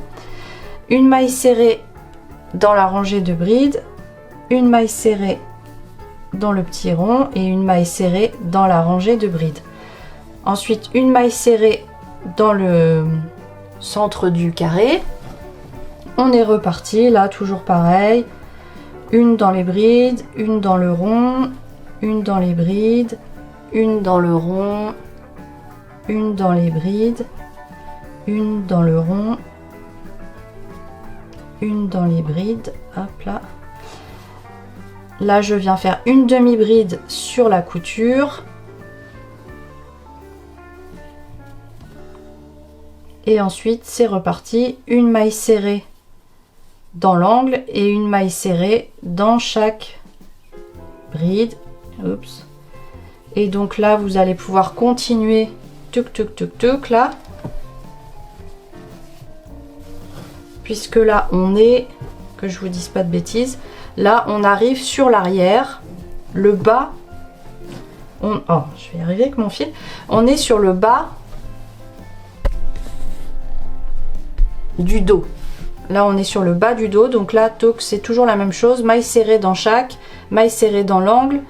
une maille serrée dans la rangée de brides, une maille serrée dans le petit rond et une maille serrée dans la rangée de brides. Ensuite une maille serrée dans le centre du carré. On est reparti, là toujours pareil, une dans les brides, une dans le rond, une dans les brides, une dans le rond, une dans les brides, une dans le rond, une dans les brides, hop là. Là je viens faire une demi-bride sur la couture. Et ensuite c'est reparti, une maille serrée dans l'angle et une maille serrée dans chaque bride. Oups. Et donc là vous allez pouvoir continuer tuc tuc tuc tuc là, puisque là on est, que je vous dise pas de bêtises, là on arrive sur l'arrière, le bas, oh je vais y arriver avec mon fil, on est sur le bas du dos. Là on est sur le bas du dos, donc là c'est toujours la même chose, maille serrée dans chaque, maille serrée dans l'angle,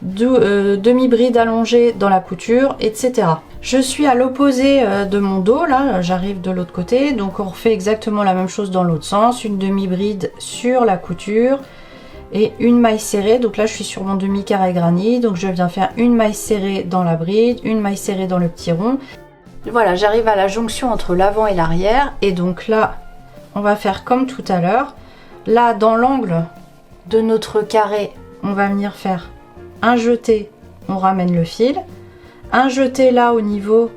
demi-bride allongée dans la couture, etc. Je suis à l'opposé de mon dos, là j'arrive de l'autre côté, donc on refait exactement la même chose dans l'autre sens, une demi-bride sur la couture et une maille serrée. Donc là je suis sur mon demi-carré granit, donc je viens faire une maille serrée dans la bride, une maille serrée dans le petit rond. Voilà, j'arrive à la jonction entre l'avant et l'arrière, et donc là on va faire comme tout à l'heure. Là dans l'angle de notre carré on va venir faire un jeté, on ramène le fil, un jeté là au niveau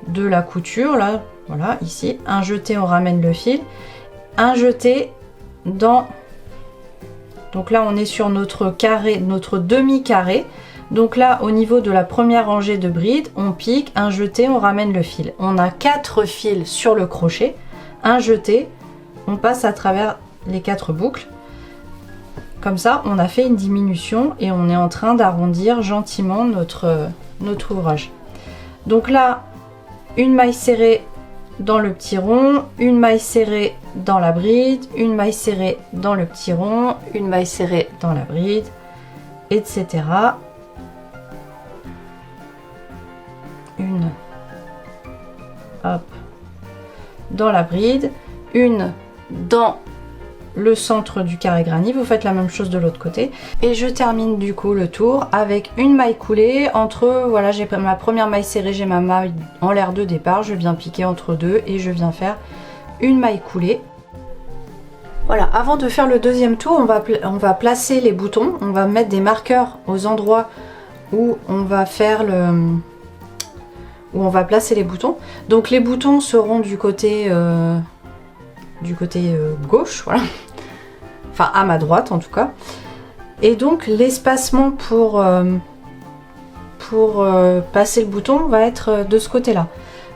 de la couture, là voilà, ici un jeté, on ramène le fil, un jeté dans, donc là on est sur notre carré, notre demi-carré. Donc là au niveau de la première rangée de brides, on pique, un jeté, on ramène le fil. On a 4 fils sur le crochet, un jeté, on passe à travers les 4 boucles. Comme ça on a fait une diminution et on est en train d'arrondir gentiment notre ouvrage. Donc là une maille serrée dans le petit rond, une maille serrée dans la bride, une maille serrée dans le petit rond, une maille serrée dans la bride, etc. Une, hop, dans la bride, une dans le centre du carré granit, vous faites la même chose de l'autre côté, et je termine du coup le tour avec une maille coulée entre, voilà, j'ai ma première maille serrée, j'ai ma maille en l'air de départ, je viens piquer entre deux et je viens faire une maille coulée. Voilà, avant de faire le deuxième tour, on va placer les boutons, on va mettre des marqueurs aux endroits où on va faire où on va placer les boutons. Donc les boutons seront du côté gauche, voilà, enfin à ma droite en tout cas, et donc l'espacement pour passer le bouton va être de ce côté là.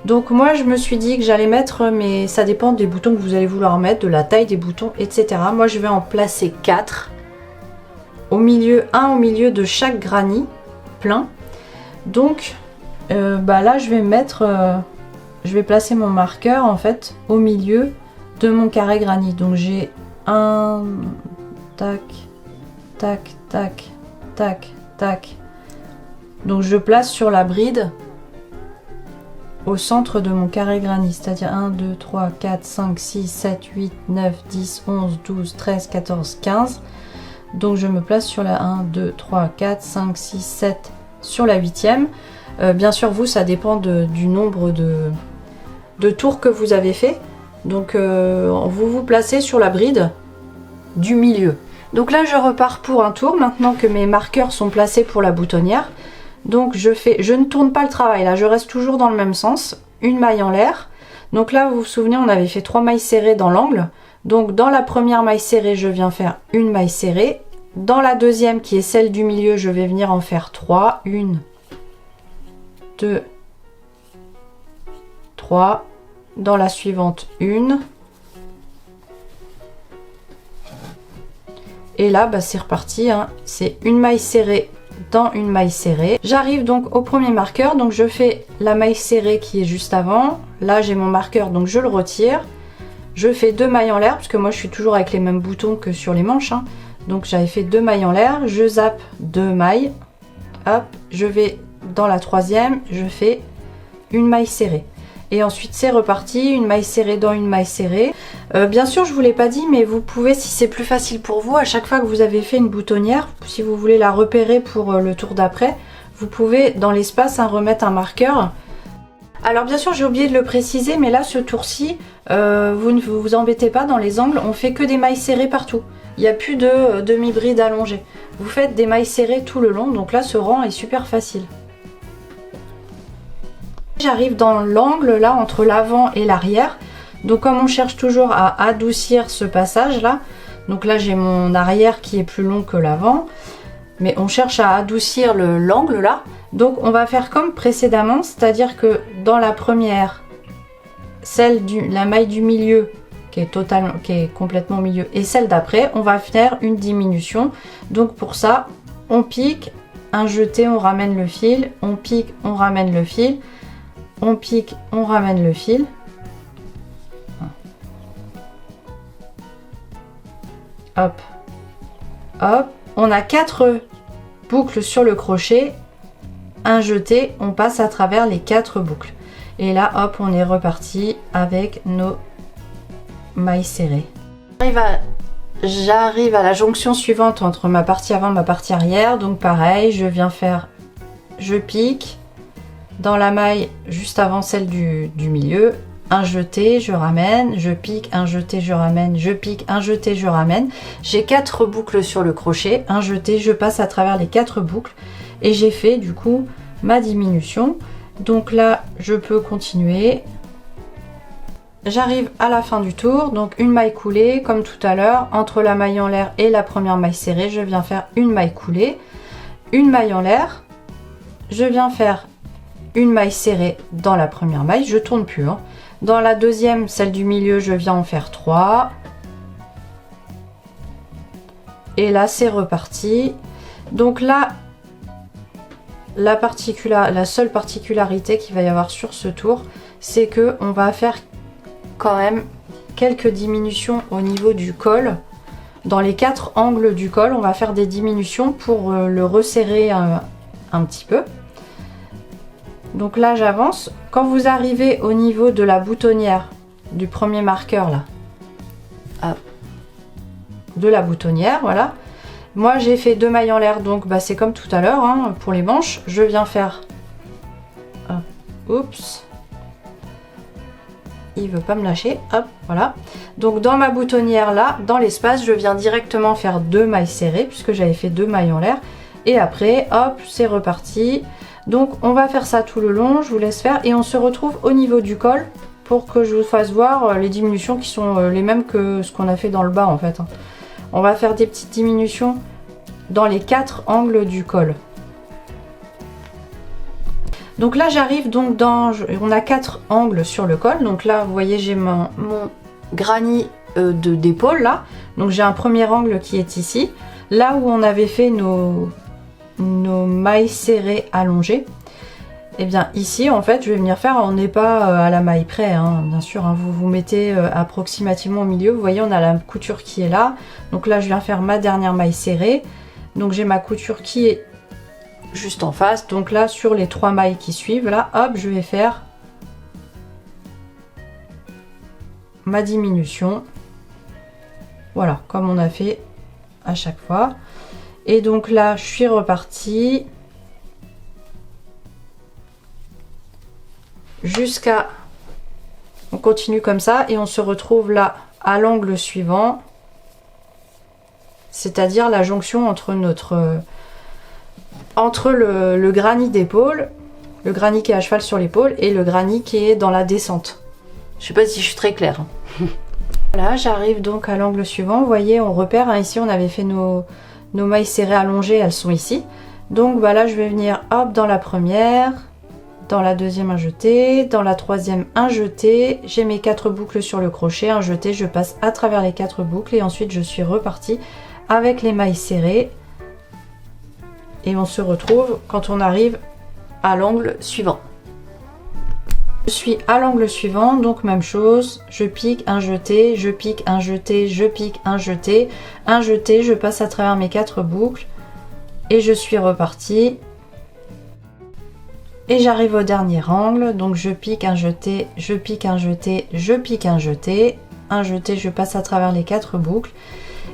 Donc moi je me suis dit que j'allais mettre, mais ça dépend des boutons que vous allez vouloir mettre, de la taille des boutons, etc. Moi je vais en placer 4 au milieu, un au milieu de chaque granit plein. Donc là je vais mettre je vais placer mon marqueur en fait au milieu de mon carré granit. Donc j'ai un tac tac tac tac tac, donc je place sur la bride au centre de mon carré granit, c'est-à-dire 1 2 3 4 5 6 7 8 9 10 11 12 13 14 15. Donc je me place sur la 1 2 3 4 5 6 7 sur la 8e. Bien sûr vous, ça dépend du nombre de tours que vous avez fait. Donc vous vous placez sur la bride du milieu. Donc là je repars pour un tour maintenant que mes marqueurs sont placés pour la boutonnière. Donc je ne tourne pas le travail là, je reste toujours dans le même sens, une maille en l'air. Donc là vous vous souvenez, on avait fait 3 mailles serrées dans l'angle. Donc dans la première maille serrée je viens faire une maille serrée. Dans la deuxième qui est celle du milieu, je vais venir en faire 3. 1 2 3. Dans la suivante 1, et là c'est reparti, hein. C'est une maille serrée dans une maille serrée. J'arrive donc au premier marqueur, donc je fais la maille serrée qui est juste avant. Là j'ai mon marqueur, donc je le retire, je fais 2 mailles en l'air parce que moi je suis toujours avec les mêmes boutons que sur les manches, hein. Donc j'avais fait 2 mailles en l'air, je zappe 2 mailles, hop, je vais dans la troisième, je fais une maille serrée. Et ensuite c'est reparti, une maille serrée dans une maille serrée. Bien sûr je vous l'ai pas dit, mais vous pouvez, si c'est plus facile pour vous, à chaque fois que vous avez fait une boutonnière, si vous voulez la repérer pour le tour d'après, vous pouvez dans l'espace remettre un marqueur. Alors bien sûr j'ai oublié de le préciser, mais là ce tour-ci, vous ne vous embêtez pas dans les angles, on fait que des mailles serrées partout. Il n'y a plus de demi-bride allongée. Vous faites des mailles serrées tout le long, donc là ce rang est super facile. J'arrive dans l'angle là entre l'avant et l'arrière. Donc comme on cherche toujours à adoucir ce passage là, donc là j'ai mon arrière qui est plus long que l'avant, mais on cherche à adoucir l'angle là. Donc on va faire comme précédemment, c'est-à-dire que dans la première, la maille du milieu qui est complètement au milieu, et celle d'après, on va faire une diminution. Donc pour ça, on pique, un jeté, on ramène le fil, on pique, on ramène le fil, on pique, on ramène le fil. Hop, hop, on a 4 boucles sur le crochet, un jeté, on passe à travers les 4 boucles. Et là, hop, on est reparti avec nos mailles serrées. J'arrive à la jonction suivante entre ma partie avant et ma partie arrière. Donc pareil, je pique dans la maille juste avant celle du milieu, un jeté, je ramène, je pique, un jeté, je ramène, je pique, un jeté, je ramène. J'ai 4 boucles sur le crochet, un jeté, je passe à travers les 4 boucles et j'ai fait du coup ma diminution. Donc là, je peux continuer. J'arrive à la fin du tour, donc une maille coulée comme tout à l'heure, entre la maille en l'air et la première maille serrée, je viens faire une maille coulée, une maille en l'air, je viens faire une maille serrée dans la première maille, je tourne plus. Hein. Dans la deuxième, celle du milieu, je viens en faire 3. Et là, c'est reparti. Donc là, la seule particularité qu'il va y avoir sur ce tour, c'est que on va faire quand même quelques diminutions au niveau du col. Dans les 4 angles du col, on va faire des diminutions pour le resserrer un petit peu. Donc là j'avance. Quand vous arrivez au niveau de la boutonnière du premier marqueur là, de la boutonnière, voilà. Moi j'ai fait 2 mailles en l'air, donc c'est comme tout à l'heure hein, pour les manches. Je viens faire, oups, il veut pas me lâcher, hop, voilà. Donc dans ma boutonnière là, dans l'espace, je viens directement faire 2 mailles serrées puisque j'avais fait 2 mailles en l'air. Et après, hop, c'est reparti. Donc on va faire ça tout le long, je vous laisse faire et on se retrouve au niveau du col pour que je vous fasse voir les diminutions qui sont les mêmes que ce qu'on a fait dans le bas en fait. On va faire des petites diminutions dans les 4 angles du col. Donc là j'arrive donc on a 4 angles sur le col, donc là vous voyez j'ai mon granny d'épaule là, donc j'ai un premier angle qui est ici, là où on avait fait nos mailles serrées allongées. Et bien ici en fait je vais venir faire, on n'est pas à la maille près hein, bien sûr hein, vous vous mettez approximativement au milieu, vous voyez on a la couture qui est là, donc là je viens faire ma dernière maille serrée, donc j'ai ma couture qui est juste en face, donc là sur les 3 mailles qui suivent là, hop, je vais faire ma diminution, voilà comme on a fait à chaque fois. Et donc là je suis repartie jusqu'à, on continue comme ça et on se retrouve là à l'angle suivant, c'est-à-dire la jonction entre le granny d'épaule, le granny qui est à cheval sur l'épaule et le granny qui est dans la descente. Je sais pas si je suis très claire. Voilà, j'arrive donc à l'angle suivant, vous voyez on repère hein, ici on avait fait nos mailles serrées allongées, elles sont ici. Donc là je vais venir hop dans la première, dans la deuxième un jeté, dans la troisième un jeté, j'ai mes 4 boucles sur le crochet, un jeté, je passe à travers les 4 boucles et ensuite je suis repartie avec les mailles serrées et on se retrouve quand on arrive à l'angle suivant. Je suis à l'angle suivant, donc même chose, je pique, un jeté, je pique, un jeté, je pique, un jeté, je passe à travers mes 4 boucles et je suis repartie. Et j'arrive au dernier angle, donc je pique, un jeté, je pique, un jeté, je pique, un jeté, je passe à travers les 4 boucles.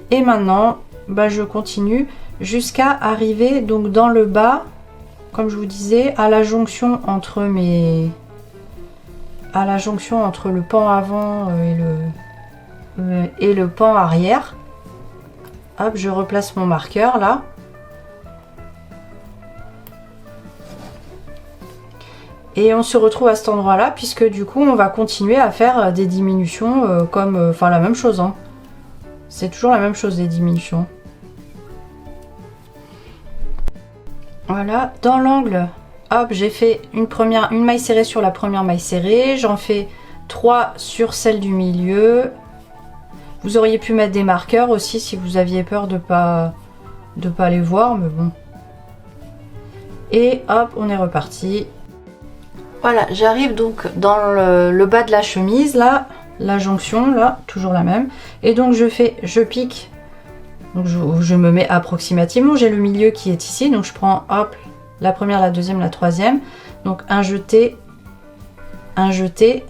Et maintenant, bah, je continue jusqu'à arriver donc dans le bas, comme je vous disais, à la jonction entre le pan avant et le pan arrière. Hop, je replace mon marqueur là. Et on se retrouve à cet endroit là, puisque du coup on va continuer à faire des diminutions comme, enfin la même chose, hein. C'est toujours la même chose, des diminutions. Voilà, dans l'angle, hop, j'ai fait une maille serrée sur la première maille serrée, j'en fais 3 sur celle du milieu. Vous auriez pu mettre des marqueurs aussi si vous aviez peur de pas les voir, mais bon. Et hop, on est reparti. Voilà, j'arrive donc dans le bas de la chemise, là, la jonction, là, toujours la même. Et donc je pique, donc je me mets approximativement, j'ai le milieu qui est ici, donc je prends, hop, la première, la deuxième, la troisième. Donc un jeté, un jeté,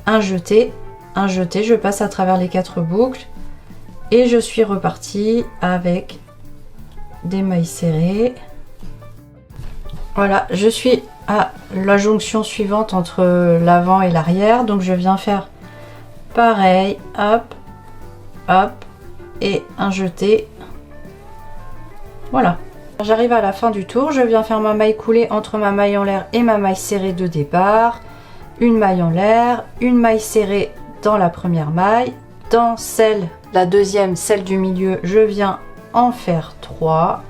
un jeté, un jeté, je passe à travers les 4 boucles. Et je suis repartie avec des mailles serrées. Voilà, je suis à la jonction suivante entre l'avant et l'arrière, donc je viens faire pareil, hop, hop, et un jeté. Voilà, j'arrive à la fin du tour, je viens faire ma maille coulée entre ma maille en l'air et ma maille serrée de départ, une maille en l'air, une maille serrée dans la première maille, dans la deuxième, celle du milieu, je viens en faire 3.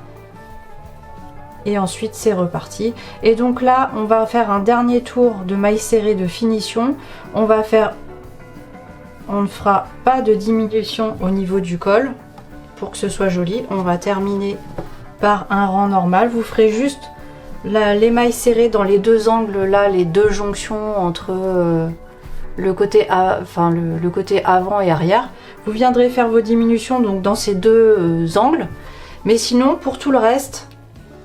Et ensuite c'est reparti. Et donc là on va faire un dernier tour de maille serrée de finition. On ne fera pas de diminution au niveau du col pour que ce soit joli. On va terminer par un rang normal. Vous ferez juste les mailles serrées dans les 2 angles là, les 2 jonctions entre le côté avant et arrière. Vous viendrez faire vos diminutions donc dans ces 2 angles. Mais sinon pour tout le reste,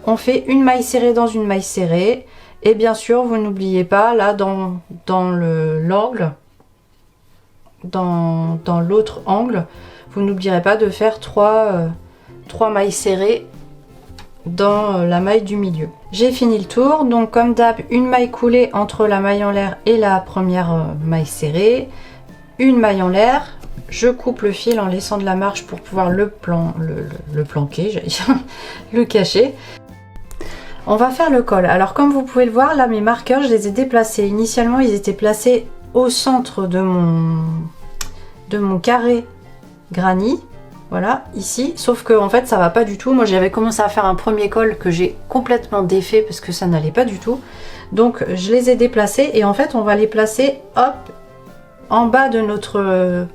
on fait une maille serrée dans une maille serrée. Et bien sûr, vous n'oubliez pas, là, dans l'angle, dans l'autre angle, vous n'oublierez pas de faire 3 mailles serrées dans la maille du milieu. J'ai fini le tour. Donc, comme d'hab, une maille coulée entre la maille en l'air et la première maille serrée. Une maille en l'air. Je coupe le fil en laissant de la marge pour pouvoir le planquer, j'allais dire, le cacher. On va faire le col. Alors comme vous pouvez le voir, là mes marqueurs, je les ai déplacés. Initialement, ils étaient placés au centre de mon carré granny. Voilà, ici. Sauf que en fait, ça va pas du tout. Moi, j'avais commencé à faire un premier col que j'ai complètement défait parce que ça n'allait pas du tout. Donc, je les ai déplacés et en fait, on va les placer, hop, en bas de notre...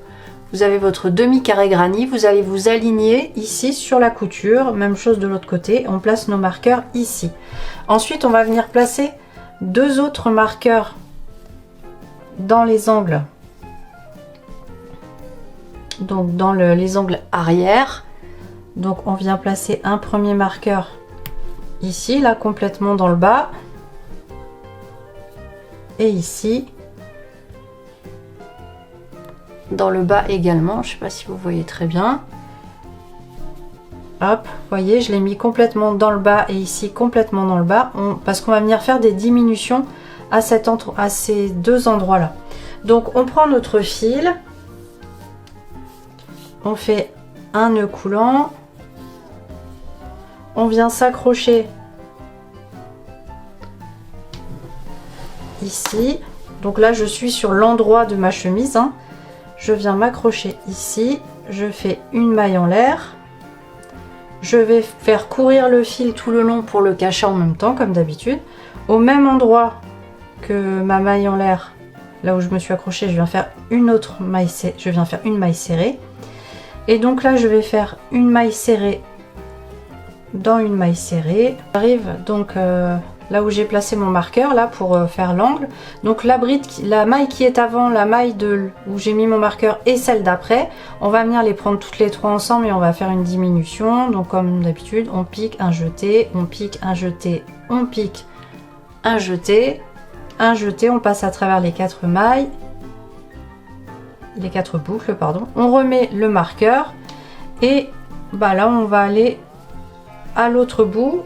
Vous avez votre demi-carré granny, vous allez vous aligner ici sur la couture, même chose de l'autre côté, on place nos marqueurs ici. Ensuite, on va venir placer 2 autres marqueurs dans les angles, donc dans les angles arrière. Donc on vient placer un premier marqueur ici, là complètement dans le bas, et ici. Dans le bas également, je sais pas si vous voyez très bien. Hop, vous voyez, je l'ai mis complètement dans le bas et ici complètement dans le bas, parce qu'on va venir faire des diminutions à ces 2 endroits là. Donc on prend notre fil, on fait un nœud coulant, on vient s'accrocher ici. Donc là je suis sur l'endroit de ma chemise, hein. Je viens m'accrocher ici, je fais une maille en l'air, je vais faire courir le fil tout le long pour le cacher en même temps comme d'habitude. Au même endroit que ma maille en l'air, là où je me suis accrochée, je viens faire une autre maille, je viens faire une maille serrée. Et donc là je vais faire une maille serrée dans une maille serrée. J'arrive donc là où j'ai placé mon marqueur là pour faire l'angle. Donc la maille qui est avant, la maille où j'ai mis mon marqueur et celle d'après, on va venir les prendre toutes les trois ensemble et on va faire une diminution. Donc comme d'habitude, on pique, un jeté, on pique, un jeté, on pique, un jeté, un jeté, on passe à travers les 4 mailles, les 4 boucles, pardon. On remet le marqueur et bah là on va aller à l'autre bout.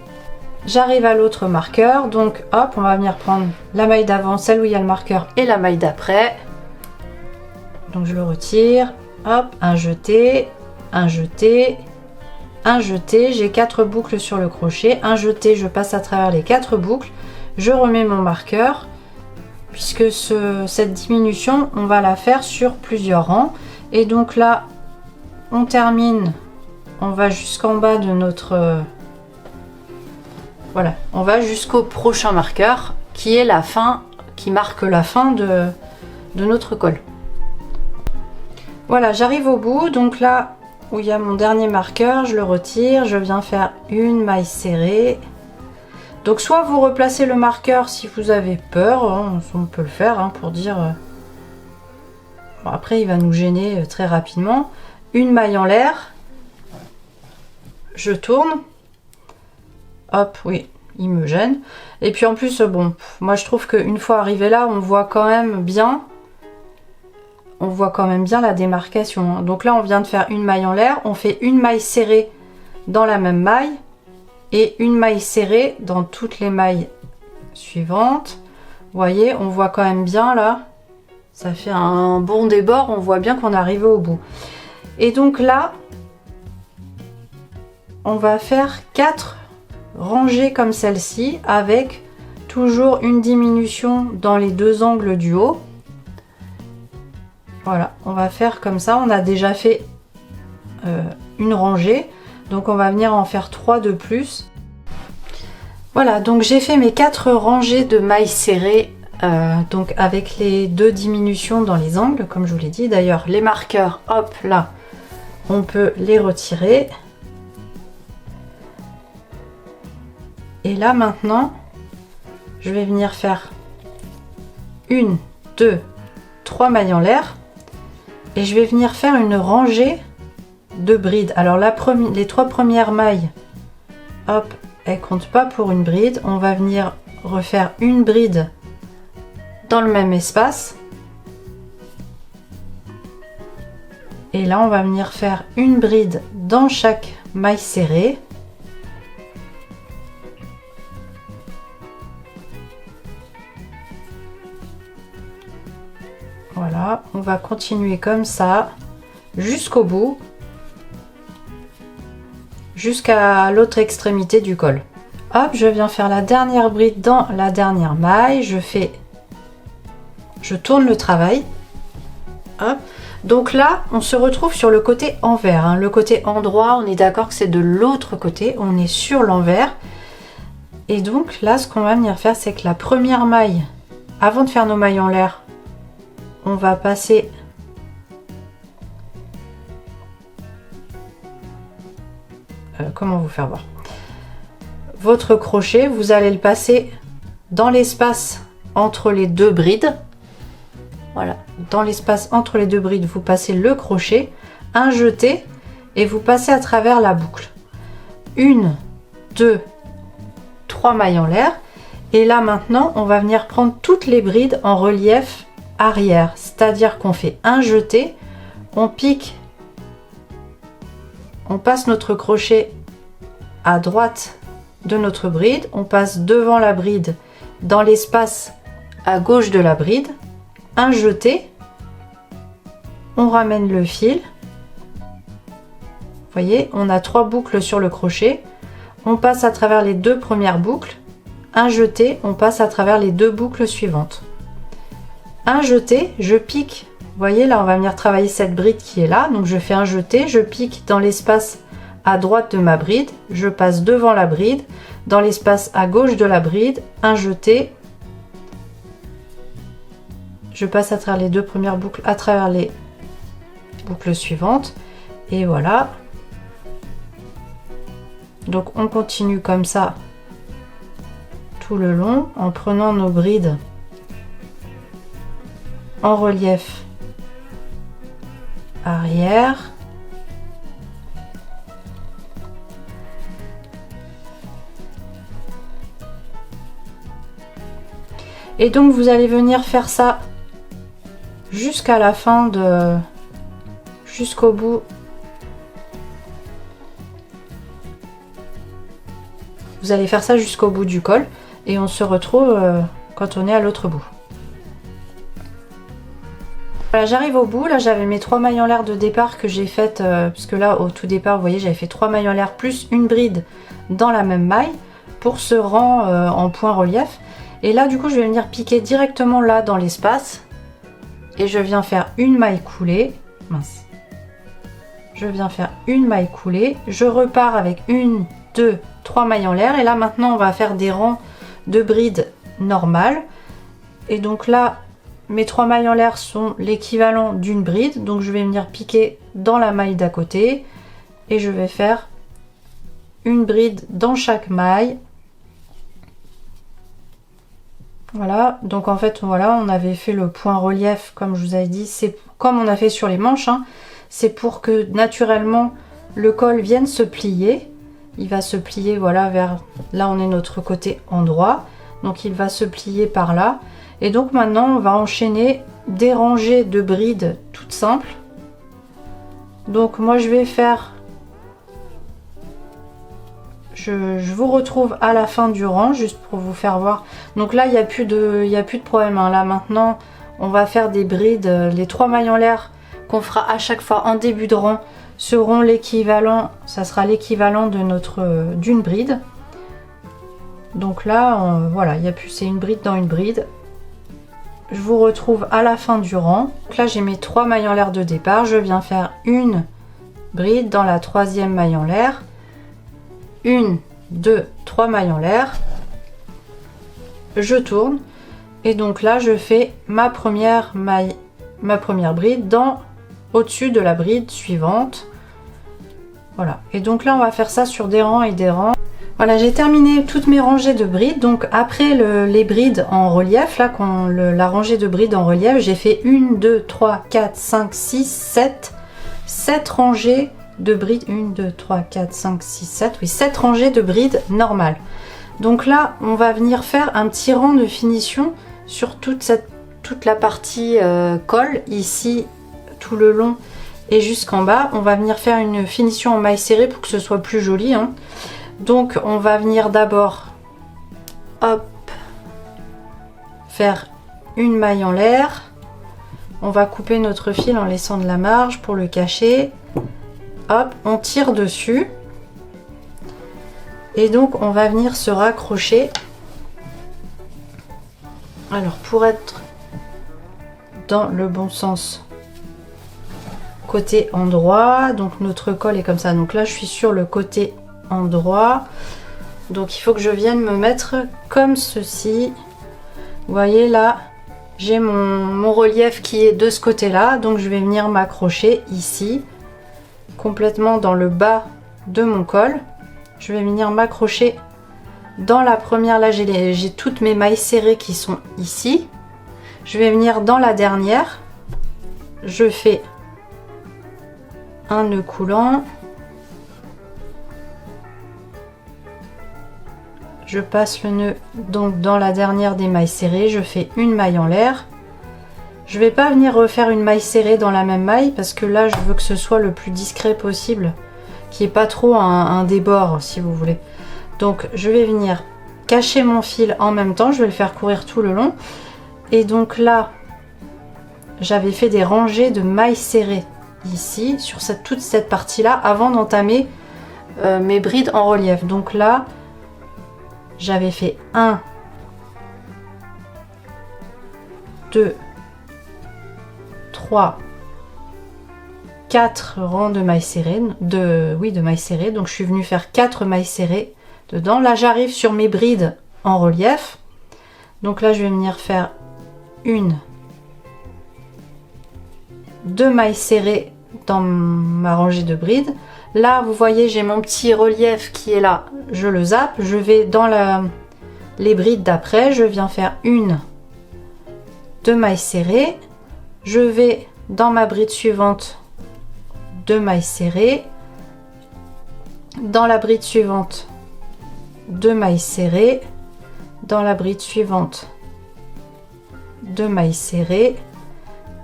J'arrive à l'autre marqueur, donc hop, on va venir prendre la maille d'avant, celle où il y a le marqueur, et la maille d'après. Donc je le retire, hop, un jeté, un jeté, un jeté. J'ai 4 boucles sur le crochet, un jeté, je passe à travers les 4 boucles, je remets mon marqueur, puisque cette diminution, on va la faire sur plusieurs rangs. Et donc là, on termine, on va jusqu'en bas de notre... Voilà, on va jusqu'au prochain marqueur qui est la fin, qui marque la fin de notre col. Voilà, j'arrive au bout, donc là où il y a mon dernier marqueur, je le retire, je viens faire une maille serrée. Donc soit vous replacez le marqueur si vous avez peur, hein, on peut le faire hein, pour dire... Bon, après il va nous gêner très rapidement. Une maille en l'air, je tourne. Hop, oui, il me gêne. Et puis en plus, bon, moi je trouve qu'une fois arrivé là, on voit quand même bien. On voit quand même bien la démarcation. Hein. Donc là, on vient de faire une maille en l'air. On fait une maille serrée dans la même maille. Et une maille serrée dans toutes les mailles suivantes. Vous voyez, on voit quand même bien là. Ça fait un bond des bords. On voit bien qu'on est arrivé au bout. Et donc là, on va faire 4 rangée comme celle-ci avec toujours une diminution dans les 2 angles du haut. Voilà, on va faire comme ça. On a déjà fait une rangée, donc on va venir en faire 3 de plus. Voilà, donc j'ai fait mes 4 rangées de mailles serrées, donc avec les 2 diminutions dans les angles, comme je vous l'ai dit. D'ailleurs, les marqueurs, hop là, on peut les retirer. Et là maintenant, je vais venir faire 1, 2, 3 mailles en l'air. Et je vais venir faire une rangée de brides. Alors les 3 premières mailles, hop, elles comptent pas pour une bride. On va venir refaire une bride dans le même espace. Et là, on va venir faire une bride dans chaque maille serrée. Voilà, on va continuer comme ça jusqu'au bout, jusqu'à l'autre extrémité du col. Hop, je viens faire la dernière bride dans la dernière maille, je tourne le travail. Hop. Donc là, on se retrouve sur le côté envers, hein. Le côté endroit, on est d'accord que c'est de l'autre côté, on est sur l'envers. Et donc là, ce qu'on va venir faire, c'est que la première maille, avant de faire nos mailles en l'air, on va passer comment vous faire voir votre crochet, vous allez le passer dans l'espace entre les 2 brides. Voilà, dans l'espace entre les 2 brides, vous passez le crochet, un jeté et vous passez à travers la boucle. 1, 2, 3 mailles en l'air. Et là maintenant, on va venir prendre toutes les brides en relief arrière, c'est-à-dire qu'on fait un jeté, on pique, on passe notre crochet à droite de notre bride, on passe devant la bride dans l'espace à gauche de la bride, un jeté, on ramène le fil, vous voyez, on a 3 boucles sur le crochet, on passe à travers les 2 premières boucles, un jeté, on passe à travers les 2 boucles suivantes. Un jeté, je pique, vous voyez là on va venir travailler cette bride qui est là, donc je fais un jeté, je pique dans l'espace à droite de ma bride, je passe devant la bride, dans l'espace à gauche de la bride, un jeté, je passe à travers les 2 premières boucles, à travers les boucles suivantes, et voilà. Donc on continue comme ça tout le long en prenant nos brides en relief arrière. Et donc vous allez venir faire ça jusqu'à la fin de... jusqu'au bout. Vous allez faire ça jusqu'au bout du col et on se retrouve quand on est à l'autre bout. Voilà, j'arrive au bout. Là j'avais mes 3 mailles en l'air de départ que j'ai faites parce que là au tout départ vous voyez j'avais fait 3 mailles en l'air plus une bride dans la même maille pour ce rang en point relief. Et là du coup je vais venir piquer directement là dans l'espace et je viens faire une maille coulée. Mince. Je viens faire une maille coulée, je repars avec 1, 2, 3 mailles en l'air et là maintenant on va faire des rangs de brides normales. Et donc là mes 3 mailles en l'air sont l'équivalent d'une bride, donc je vais venir piquer dans la maille d'à côté et je vais faire une bride dans chaque maille. Voilà, donc en fait voilà, on avait fait le point relief comme je vous avais dit, c'est comme on a fait sur les manches, hein. C'est pour que naturellement le col vienne se plier. Il va se plier voilà vers, là on est notre côté endroit, donc il va se plier par là. Et donc maintenant on va enchaîner des rangées de brides toutes simples. Donc moi je vais faire, je vous retrouve à la fin du rang juste pour vous faire voir. Donc là il n'y a plus de problème, hein. Là maintenant on va faire des brides, les 3 mailles en l'air qu'on fera à chaque fois en début de rang seront l'équivalent, ça sera l'équivalent de notre d'une bride. Donc là voilà, il y a plus, c'est une bride dans une bride. Je vous retrouve à la fin du rang. Donc là j'ai mes 3 mailles en l'air de départ, je viens faire une bride dans la 3e maille en l'air, 1, 2, 3 mailles en l'air, je tourne et donc là je fais ma première maille, ma première bride dans au-dessus de la bride suivante. Voilà, et donc là on va faire ça sur des rangs et des rangs. Voilà, j'ai terminé toutes mes rangées de brides. Donc après les brides en relief, là la rangée de brides en relief, j'ai fait 1, 2, 3, 4, 5, 6, 7 rangées de brides. 1, 2, 3, 4, 5, 6, 7, oui, 7 rangées de brides normales. Donc là on va venir faire un petit rang de finition sur toute la partie col, ici tout le long et jusqu'en bas. On va venir faire une finition en maille serrée pour que ce soit plus joli, hein. Donc on va venir d'abord hop faire une maille en l'air, on va couper notre fil en laissant de la marge pour le cacher, hop on tire dessus et donc on va venir se raccrocher. Alors pour être dans le bon sens, côté endroit, donc notre col est comme ça, donc là je suis sur le côté endroit, donc il faut que je vienne me mettre comme ceci. Vous voyez là j'ai mon relief qui est de ce côté là, donc je vais venir m'accrocher ici complètement dans le bas de mon col. Je vais venir m'accrocher dans la première, là j'ai toutes mes mailles serrées qui sont ici. Je vais venir dans la dernière, je fais un nœud coulant, je passe le nœud donc dans la dernière des mailles serrées, je fais une maille en l'air. Je vais pas venir refaire une maille serrée dans la même maille parce que là je veux que ce soit le plus discret possible, qu'il n'y ait pas trop un débord si vous voulez. Donc je vais venir cacher mon fil en même temps, je vais le faire courir tout le long. Et donc là j'avais fait des rangées de mailles serrées ici sur toute cette partie là avant d'entamer mes brides en relief. Donc là j'avais fait 1, 2, 3, 4 rangs de mailles serrées, de mailles serrées. Donc je suis venue faire 4 mailles serrées dedans. Là j'arrive sur mes brides en relief. Donc là je vais venir faire 1, 2 mailles serrées dans ma rangée de brides. Là vous voyez j'ai mon petit relief qui est là, je le zappe, je vais dans la les brides d'après, je viens faire 1, 2 mailles serrées, je vais dans ma bride suivante, 2 mailles serrées, dans la bride suivante, 2 mailles serrées, dans la bride suivante, 2 mailles serrées,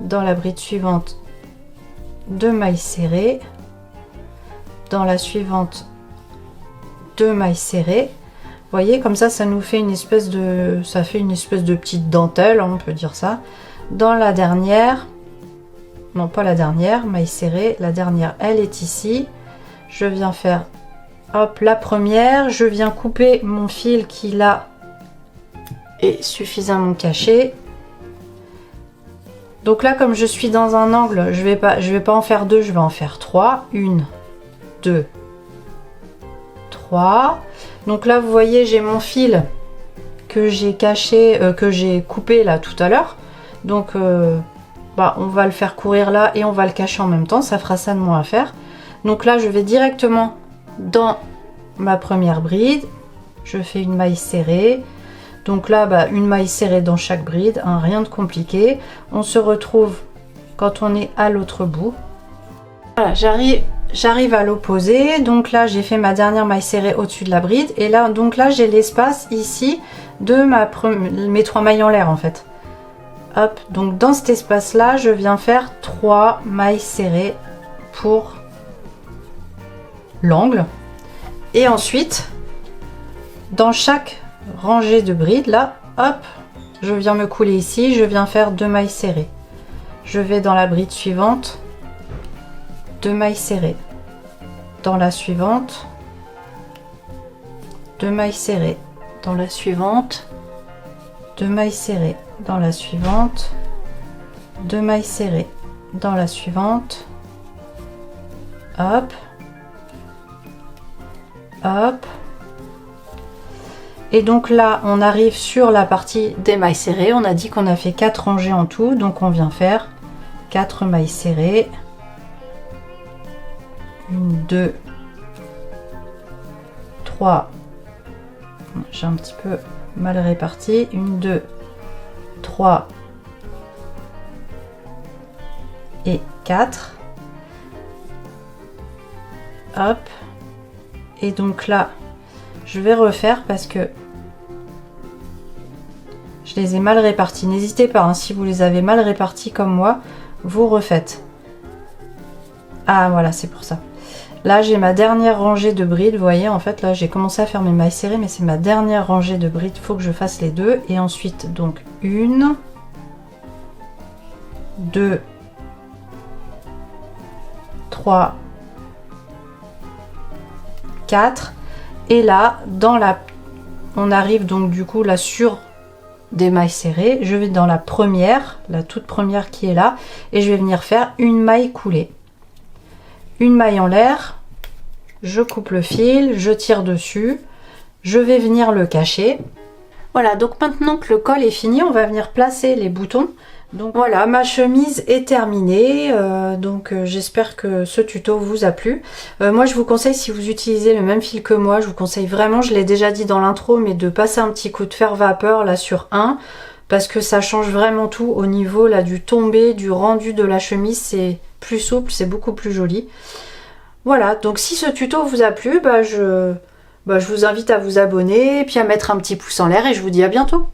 dans la bride suivante, 2 mailles serrées, dans la suivante, 2 mailles serrées. Vous voyez, comme ça nous fait une espèce de, ça fait une espèce de petite dentelle, on peut dire ça. Dans la dernière, non pas la dernière, maille serrée, la dernière elle est ici. Je viens faire, hop, la première, je viens couper mon fil qui là est suffisamment caché. Donc là, comme je suis dans un angle, je vais pas en faire 2, je vais en faire 3. 1, 2, 3. Donc là, vous voyez, j'ai mon fil que j'ai caché, que j'ai coupé là tout à l'heure. Donc, on va le faire courir là et on va le cacher en même temps. Ça fera ça de moins à faire. Donc là, je vais directement dans ma première bride. Je fais une maille serrée. Donc là, une maille serrée dans chaque bride, hein, rien de compliqué. On se retrouve quand on est à l'autre bout. Voilà, j'arrive à l'opposé. Donc là, j'ai fait ma dernière maille serrée au-dessus de la bride. Et là, donc là, j'ai l'espace ici de mes 3 mailles en l'air en fait. Hop, donc dans cet espace-là, je viens faire 3 mailles serrées pour l'angle. Et ensuite, dans chaque rangée de brides là, hop, je viens me couler ici, je viens faire 2 mailles serrées, je vais dans la bride suivante, 2 mailles serrées, dans la suivante, 2 mailles serrées, dans la suivante, 2 mailles serrées, dans la suivante, 2 mailles serrées, dans la suivante, hop, hop. Et donc là, on arrive sur la partie des mailles serrées. On a dit qu'on a fait 4 rangées en tout. Donc on vient faire 4 mailles serrées. 1, 2, 3. J'ai un petit peu mal réparti. 1, 2, 3 et 4. Hop. Et donc là, je vais refaire parce que je les ai mal répartis. N'hésitez pas, hein, si vous les avez mal répartis comme moi, vous refaites. Ah voilà, c'est pour ça. Là, j'ai ma dernière rangée de brides. Vous voyez, en fait, là, j'ai commencé à faire mes mailles serrées, mais c'est ma dernière rangée de brides. Il faut que je fasse les deux. Et ensuite, donc, 1, 2, 3, 4. Et là, on arrive donc du coup là sur des mailles serrées. Je vais dans la première, la toute première qui est là, et je vais venir faire une maille coulée. Une maille en l'air, je coupe le fil, je tire dessus, je vais venir le cacher. Voilà, donc maintenant que le col est fini, on va venir placer les boutons. Donc voilà, ma chemise est terminée, j'espère que ce tuto vous a plu. Moi je vous conseille, si vous utilisez le même fil que moi, je vous conseille vraiment, je l'ai déjà dit dans l'intro, mais de passer un petit coup de fer vapeur là sur 1, parce que ça change vraiment tout au niveau là du tombé, du rendu de la chemise, c'est plus souple, c'est beaucoup plus joli. Voilà, donc si ce tuto vous a plu, je vous invite à vous abonner, et puis à mettre un petit pouce en l'air, et je vous dis à bientôt.